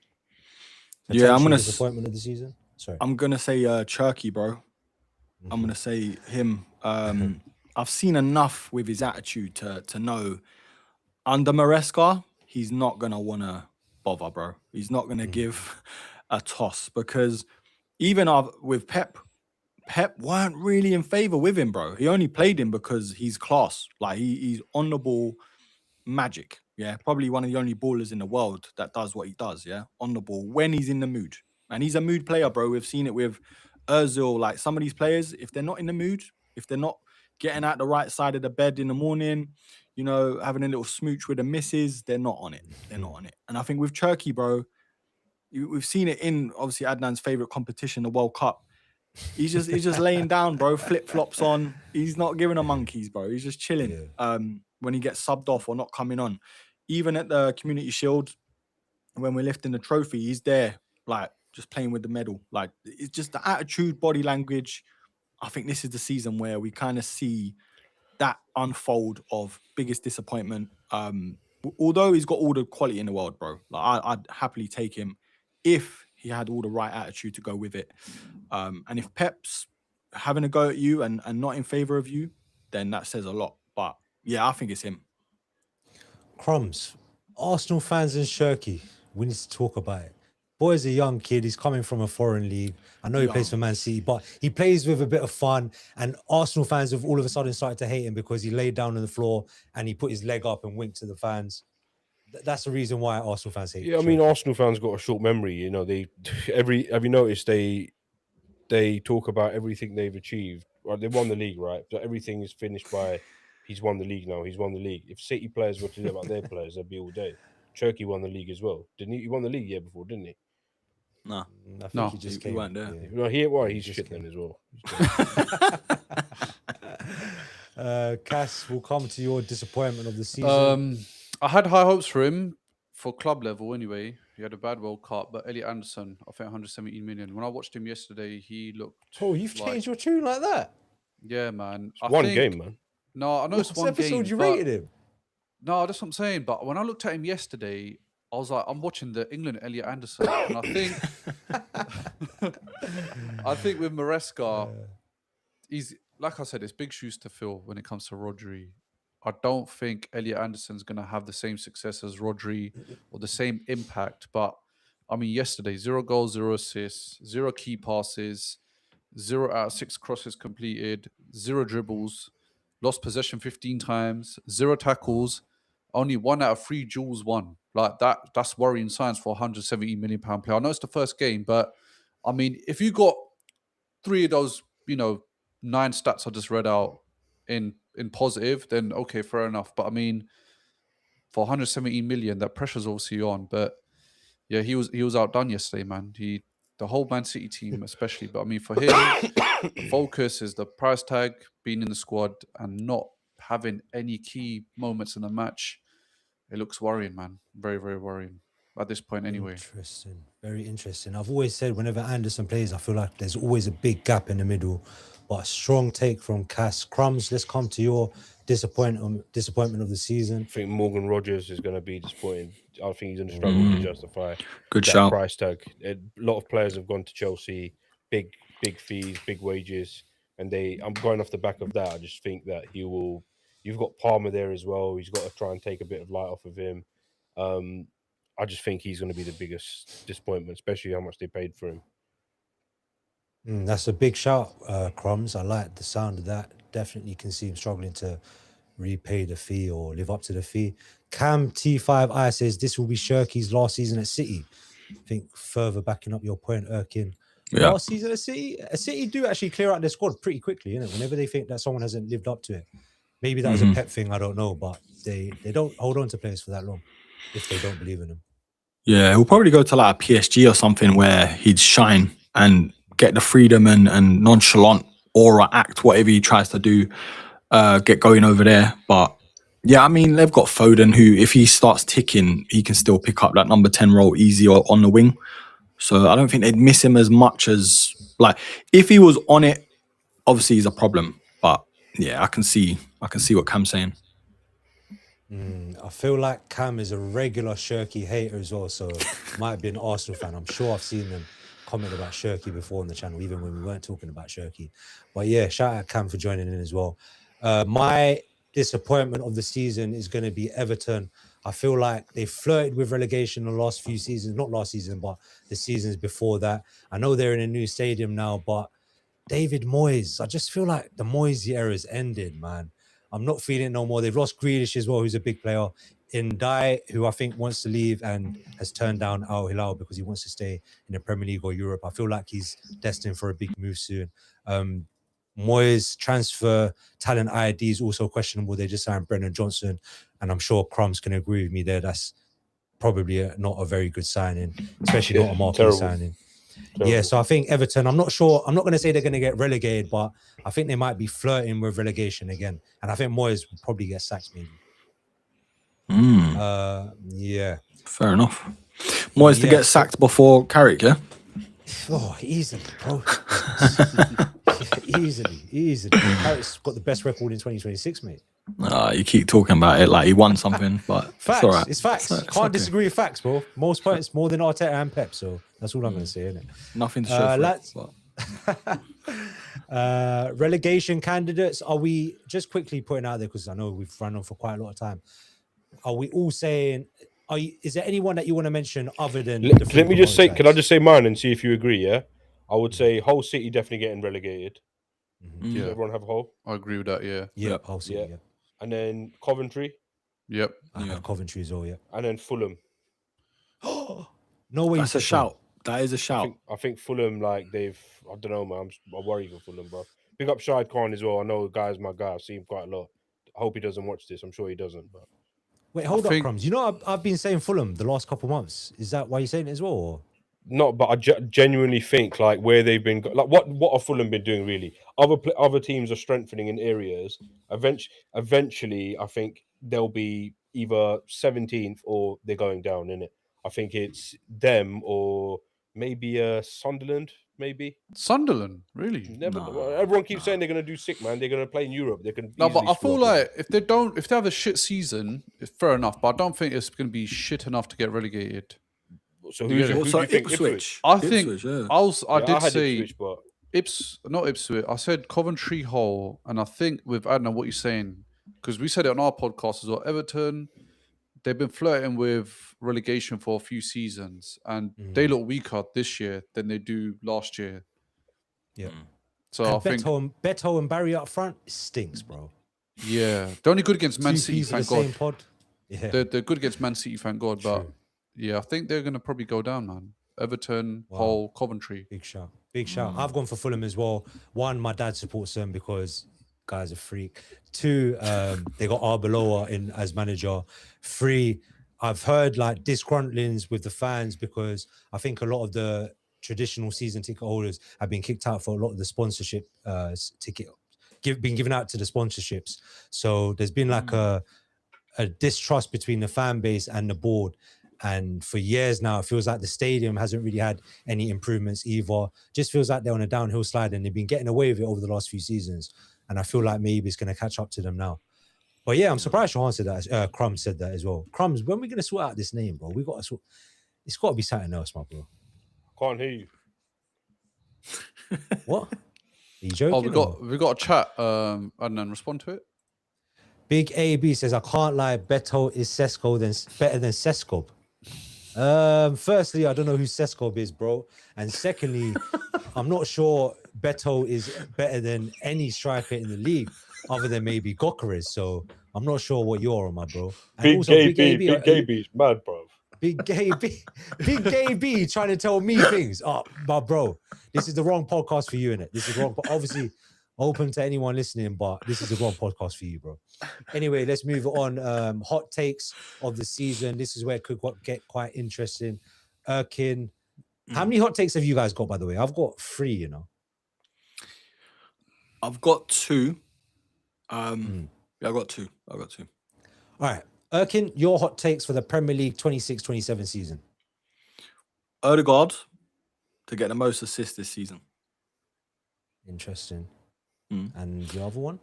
Yeah, I'm gonna disappointment of the season. Sorry, I'm gonna say Cherky, bro. I'm gonna say him. I've seen enough with his attitude to know under Maresca, he's not gonna wanna bother, bro. He's not gonna give a toss because even with Pep weren't really in favor with him, bro. He only played him because he's class. Like he's on the ball magic. Yeah, probably one of the only ballers in the world that does what he does. Yeah, on the ball when he's in the mood, and he's a mood player, bro. We've seen it with Özil. Like some of these players, if they're not in the mood, if they're not getting out the right side of the bed in the morning, you know, having a little smooch with the missus, they're not on it. They're not on it. And I think with Cherky, bro, we've seen it in obviously Adnan's favorite competition, the World Cup. He's just laying down, bro. Flip flops on. He's not giving a monkeys, bro. He's just chilling. When he gets subbed off or not coming on, even at the Community Shield, when we're lifting the trophy, he's there, like just playing with the medal. Like it's just the attitude, body language. I think this is the season where we kind of see that unfold of biggest disappointment. Although he's got all the quality in the world, bro. Like I'd happily take him if he had all the right attitude to go with it. And if Pep's having a go at you and not in favor of you, then that says a lot. But yeah, I think it's him. Crumbs. Arsenal fans in Shirky. We need to talk about it. Boy's a young kid. He's coming from a foreign league. I know he plays for Man City, but he plays with a bit of fun. And Arsenal fans have all of a sudden started to hate him because he laid down on the floor and he put his leg up and winked to the fans. That's the reason why Arsenal fans hate him. Yeah, I mean, Arsenal fans got a short memory. You know, have you noticed they talk about everything they've achieved? Well, they won the league, right? So everything is finished by he's won the league now. He's won the league. If City players were to do about their players, they'd be all day. Turkey won the league as well, didn't he? He won the league year before, didn't he? No, I think No, he just he came. weren't there. Yeah. No, he's shit then as well. Cass, will come to your disappointment of the season. I had high hopes for him for club level anyway. He had a bad World Cup, but Elliot Anderson, I think 117 million. When I watched him yesterday, he looked. Oh, you've changed your tune like that? Yeah, man. One game, man. No, I know it's What one episode game. you but- rated him? No, that's what I'm saying. But when I looked at him yesterday, I was like, I'm watching the England Elliot Anderson, and I think, I think with Maresca, he's like I said, it's big shoes to fill when it comes to Rodri. I don't think Elliot Anderson's going to have the same success as Rodri or the same impact. But I mean, yesterday, 0 goals, 0 assists, 0 key passes, 0 out of 6 crosses completed, 0 dribbles, lost possession 15 times, 0 tackles, only 1 out of 3 duels won. Like that's worrying signs for a £170 million player. I know it's the first game, but I mean, if you got 3 of those, 9 stats I just read out in positive, then okay, fair enough. But I mean, for 117 million, that pressure's obviously on. But yeah, he was outdone yesterday, man. The whole Man City team, especially. But I mean, for him, the focus is the price tag, being in the squad, and not having any key moments in the match. It looks worrying, man. Very, very worrying at this point, anyway. Interesting. Very interesting. I've always said whenever Anderson plays, I feel like there's always a big gap in the middle. But a strong take from Cass. Crumbs, let's come to your disappointment of the season. I think Morgan Rogers is going to be disappointing. I think he's going to struggle to justify Good that shout. price tag. A lot of players have gone to Chelsea, big fees, big wages, and I'm going off the back of that. I just think that he will. You've got Palmer there as well. He's got to try and take a bit of light off of him. I just think he's going to be the biggest disappointment, especially how much they paid for him. That's a big shout, Crumbs. I like the sound of that. Definitely can see him struggling to repay the fee or live up to the fee. Cam T5I says this will be Shirky's last season at City. I think further backing up your point, Erkin. Yeah. Last season at City do actually clear out their squad pretty quickly, innit? Whenever they think that someone hasn't lived up to it. Maybe that was a Pep thing, I don't know, but they don't hold on to players for that long if they don't believe in them. Yeah, he'll probably go to like a PSG or something where he'd shine and get the freedom and nonchalant aura act, whatever he tries to do, get going over there. But yeah, I mean, they've got Foden who, if he starts ticking, he can still pick up that number 10 role easy on the wing. So I don't think they'd miss him as much as, like, if he was on it, obviously he's a problem. But yeah, I can see what Cam's saying. I feel like Cam is a regular Shirky hater as well, so might be an Arsenal fan. I'm sure I've seen them comment about Shirky before on the channel, even when we weren't talking about Shirky. But yeah, shout out Cam for joining in as well. My disappointment of the season is going to be Everton. I feel like they flirted with relegation the last few seasons, not last season, but the seasons before that. I know they're in a new stadium now, but David Moyes, I just feel like the Moyes era has ended, man. I'm not feeling it no more. They've lost Grealish as well, who's a big player. Indai, who I think wants to leave and has turned down Al Hilal because he wants to stay in the Premier League or Europe. I feel like he's destined for a big move soon. Moyes' transfer talent ID is also questionable. They just signed Brennan Johnson, and I'm sure Crumbs can agree with me there. That's probably not a very good signing, especially not a marquee signing. Terrible. Yeah, so I think Everton, I'm not sure. I'm not going to say they're going to get relegated, but I think they might be flirting with relegation again. And I think Moyes will probably get sacked maybe. Yeah. Fair enough. Moyes to get sacked before Carrick, yeah? Oh, easily, bro. easily. Carrick's got the best record in 2026, mate. You keep talking about it like he won something, but Facts. it's all right. It's facts. It's Can't okay. disagree with facts, bro. Most points more than Arteta and Pep. So that's all I'm going to say, innit? Nothing to show for Let's. it. Relegation candidates. Are we just quickly putting out there, because I know we've run on for quite a lot of time. Are we all saying? Is there anyone that you want to mention other than? Let me just say. Can I just say mine and see if you agree? Yeah, I would say Hull City definitely getting relegated. Mm. Yeah, Does everyone have Hull? I agree with that. Yeah. Yeah, Yep. Hull City, Yeah. yeah. And then Coventry, Yep. I had Coventry as well, yeah. and then Fulham. No way. That's a shout. That is a shout. I think Fulham, like they've, I don't know, man. I'm worried for Fulham, bro. Big up Shahid Khan as well. I know the guy's my guy. I've seen him quite a lot. I hope he doesn't watch this. I'm sure he doesn't. But Wait, hold up, think- Crumbs. You know, I've been saying Fulham the last couple of months. Is that why you're saying it as well? Or? not, but I genuinely think like where they've been, like what have Fulham been doing really? Other teams are strengthening in areas. Eventually, I think they'll be either 17th or they're going down in it. I think it's them or maybe Sunderland, maybe. Sunderland, really? Everyone keeps saying they're going to do sick, man. They're going to play in Europe. They can. No, but easily I feel score, like if they have a shit season, it's fair enough. But I don't think it's going to be shit enough to get relegated. So who do you think? Ipswich. I think Ipswich, yeah. I did had say Ipswich, but not Ipswich. I said Coventry, Hull, and I think with I don't know what you're saying because we said it on our podcast as well. Everton, they've been flirting with relegation for a few seasons, and they look weaker this year than they do last year. Yeah. So And I think Beto and Barry up front stinks, bro. yeah, they're only good against Man Two City. peas in Thank the God. same pod. Yeah. They're good against Man City. Thank God. But True. yeah, I think they're going to probably go down, man. Everton, Wow. Hull, Coventry. Big shout. Big shout. I've gone for Fulham as well. One, my dad supports them because guy's a freak. Two, they got Arbeloa in as manager. Three, I've heard like disgruntlings with the fans because I think a lot of the traditional season ticket holders have been kicked out for a lot of the sponsorship ticket been given out to the sponsorships. So there's been like a distrust between the fan base and the board. And for years now, it feels like the stadium hasn't really had any improvements either. Just feels like they're on a downhill slide and they've been getting away with it over the last few seasons. And I feel like maybe it's going to catch up to them now. But yeah, I'm surprised Sean said that. Crumbs said that as well. Crumbs, when are we going to sort out this name, bro? We got to sort. It's got to be something else, my bro. can't hear you. What? Are you joking? We got a chat and then respond to it. Big AB says, I can't lie, Beto is better than Sescob. Firstly, I don't know who Sescob is, bro. And secondly, I'm not sure Beto is better than any striker in the league, other than maybe Goalscorer. So I'm not sure what you're on, my bro. And Big also, gay B is mad, bro. Big gay B trying to tell me things. Oh, but bro, this is the wrong podcast for you, innit? This is wrong. Obviously, open to anyone listening, but this is the wrong podcast for you, bro. Anyway, let's move on. Hot takes of the season. This is where it could get quite interesting. Erkin, how many hot takes have you guys got, by the way? I've got 3, you know. I've got 2. Yeah, I got two. All right. Erkin, your hot takes for the Premier League 26-27 season. Odegaard to get the most assists this season. Interesting. And the other one?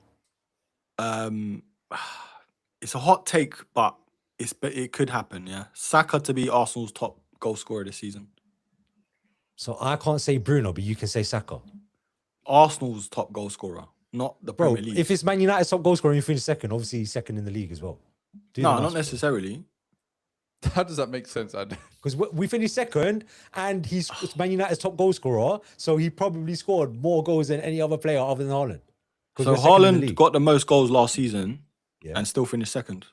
It's a hot take, but it could happen, yeah. Saka to be Arsenal's top goal scorer this season. So I can't say Bruno, but you can say Saka. Arsenal's top goal scorer, not the Bro, Premier League. if it's Man United's top goal scorer and you finish second, obviously he's second in the league as well. No, not necessarily. How does that make sense, Ad? Because we finished second and he's Man United's top goal scorer, so he probably scored more goals than any other player other than Haaland. So Haaland got the most goals last season and still finished second.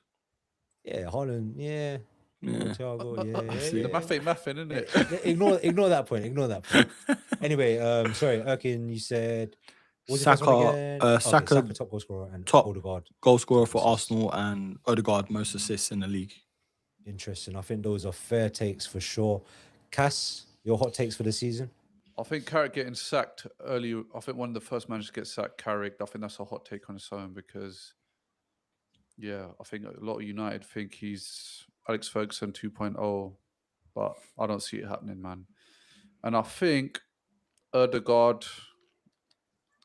Yeah, Haaland, yeah. Thiago, The math ain't mathing, isn't it? Ignore that point. Anyway, sorry, Erkin, you said Saka, Saka top goal scorer and top Odegaard goal scorer for Arsenal and Odegaard most assists in the league. Interesting. I think those are fair takes for sure. Cass, your hot takes for the season? I think Carrick getting sacked early. I think one of the first managers to get sacked, Carrick. I think that's a hot take on its own because, yeah, I think a lot of United think he's Alex Ferguson 2.0, but I don't see it happening, man. And I think Odegaard,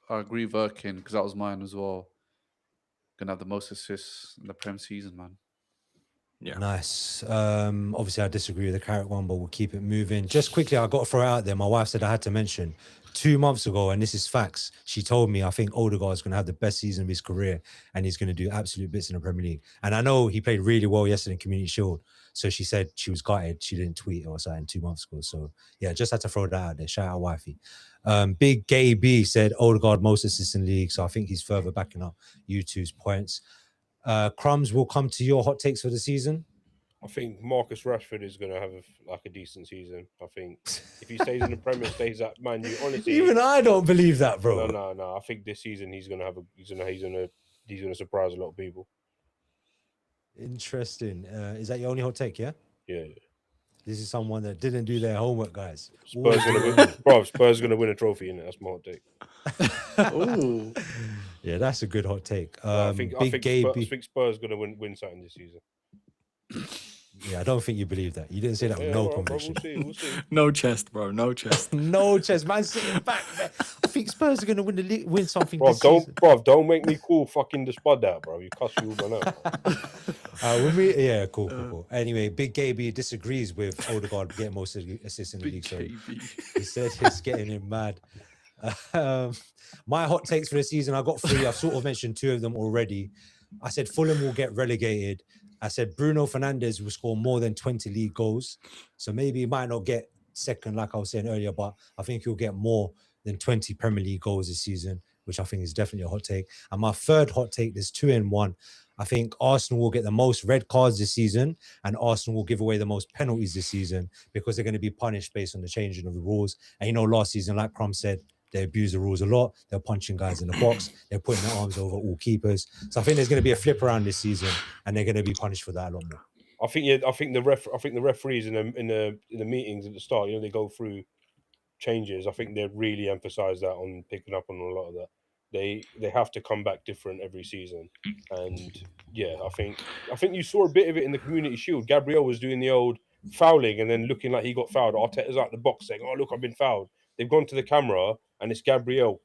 I agree with Erkin because that was mine as well. gonna have the most assists in the Prem season, man. Yeah. Nice. Obviously, I disagree with the Carrick one, but we'll keep it moving. Just quickly, I got to throw it out there. My wife said I had to mention 2 months ago, and this is facts. She told me I think Odegaard's going to have the best season of his career, and he's going to do absolute bits in the Premier League. And I know he played really well yesterday in Community Shield. So she said she was gutted. She didn't tweet or something 2 months ago. So yeah, just had to throw that out there. Shout out wifey. Big Gay B said Odegaard most assists in the league. So I think he's further backing up U2's points. Crumbs, will come to your hot takes for the season. I think Marcus Rashford is going to have a decent season. I think if he stays in the Premier, stays at Man U, honestly, Even I don't believe that, bro. No. I think this season he's going to surprise a lot of people. Interesting. Is that your only hot take? Yeah. Yeah. This is someone that didn't do their homework, guys. Spurs going to win a trophy, innit? That's my hot take. Ooh. Yeah, that's a good hot take. I think Spurs going to win something this season. Yeah, I don't think you believe that. You didn't say that with no conviction. We'll see. No chest, bro. No chest. No chest, man. Sitting back, man. I think Spurs are going to win something this Bro, season. don't make me call fucking the spud out, bro. You cuss you all out. Yeah, cool. Anyway, Big Gaby disagrees with Odegaard getting most assists in the league. So he said he's getting him mad. My hot takes for the season, I got 3. I've sort of mentioned 2 of them already. I said Fulham will get relegated. I said Bruno Fernandes will score more than 20 league goals. So maybe he might not get second, like I was saying earlier, but I think he'll get more than 20 Premier League goals this season, which I think is definitely a hot take. And my third hot take, there's 2 in 1. I think Arsenal will get the most red cards this season, and Arsenal will give away the most penalties this season because they're going to be punished based on the changing of the rules. And last season, like Crum said, they abuse the rules a lot. They're punching guys in the box. They're putting their arms over all keepers. So I think there's going to be a flip around this season, and they're going to be punished for that a lot more. I think the referees in the meetings at the start, they go through changes. I think they really emphasize that on picking up on a lot of that. They have to come back different every season, and yeah, I think you saw a bit of it in the Community Shield. Gabriel was doing the old fouling and then looking like he got fouled. Arteta's out the box saying, "Oh look, I've been fouled." They've gone to the camera and it's Gabriel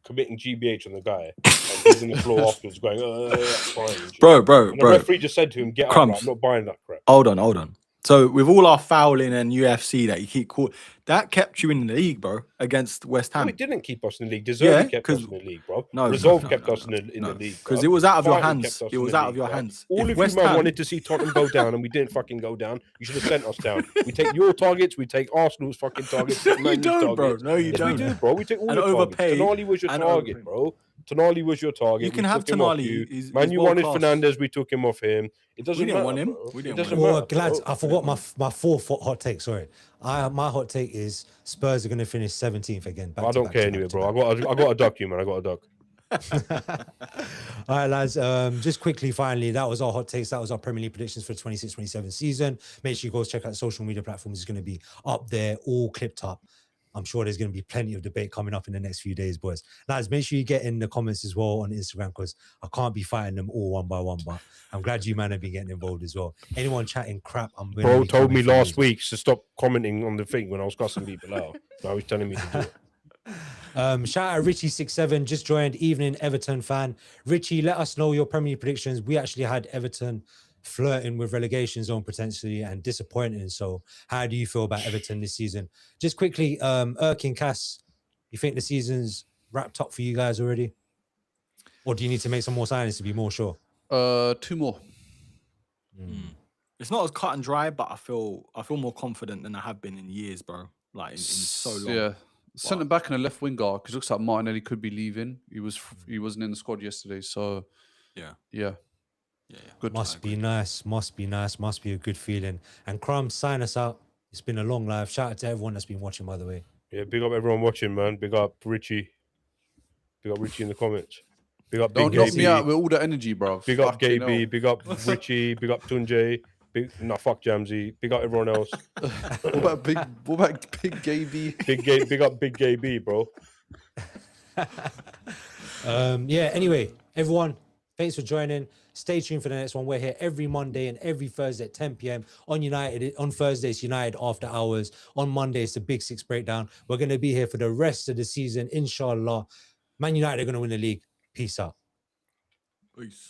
committing GBH on the guy, and he's on the floor afterwards going, "That's fine." Bro. And the referee just said to him, "Get up, I'm not buying that crap." Hold on. So with all our fouling and UFC that you keep calling, that kept you in the league, bro, against West Ham. No, it didn't keep us in the league. Deserved kept us in the league, bro. Resolve kept us in the league. Because it was out of your hands. It was out of your hands. All of you man wanted to see Tottenham go down, and we didn't fucking go down. You should have sent us down. We take your targets. We take Arsenal's fucking targets. You don't, bro. No, you don't. We do, bro. We take all the targets. Tonali was your target, bro. Tonali was your target. You can have Tonali. Man, you wanted Fernandes. We took him off him. It doesn't we didn't matter, want him. Bro. We didn't want him. Well, lads, I forgot my 4th hot take. Sorry, my hot take is Spurs are going to finish 17th again. I don't care anyway, bro. I got a duck, you man. I got a duck. All right, lads. Just quickly, finally, that was our hot takes. That was our Premier League predictions for the 26-27 season. Make sure you go check out the social media platforms. It's going to be up there, all clipped up. I'm sure there's going to be plenty of debate coming up in the next few days, boys. Lads, make sure you get in the comments as well on Instagram because I can't be fighting them all one by one, but I'm glad you man have been getting involved as well. Anyone chatting crap, I'm going Bro told me last week to stop commenting on the thing when I was cussing people out. Now he's telling me to do it. Shout out Richie67, just joined, evening Everton fan. Richie, let us know your Premier League predictions. We actually had Everton flirting with relegation zone potentially and disappointing. So how do you feel about Everton this season? Just quickly, Erkin Cass, you think the season's wrapped up for you guys already? Or do you need to make some more signings to be more sure? 2 more. It's not as cut and dry, but I feel more confident than I have been in years, bro. Like in so long. Yeah. Centre back and a left winger, because it looks like Martinelli could be leaving. He wasn't in the squad yesterday, so yeah. Good. Must be nice. Must be a good feeling. And Crum, sign us out. It's been a long live. Shout out to everyone that's been watching, by the way. Yeah, big up everyone watching, man. Big up Richie. Big up Richie in the comments. Big up Don't Big knock me KB. out with all the energy, bro. Big up KB. Big up Richie. Big up Tunjay. Fuck Jamsy. Big up everyone else. What about Big Gay B? Big up Big Gay B, bro. Yeah, anyway, everyone, thanks for joining. Stay tuned for the next one. We're here every Monday and every Thursday at 10 p.m. on United. On Thursdays, United After Hours. On Mondays, the Big Six Breakdown. We're going to be here for the rest of the season, inshallah. Man United are going to win the league. Peace out. Peace.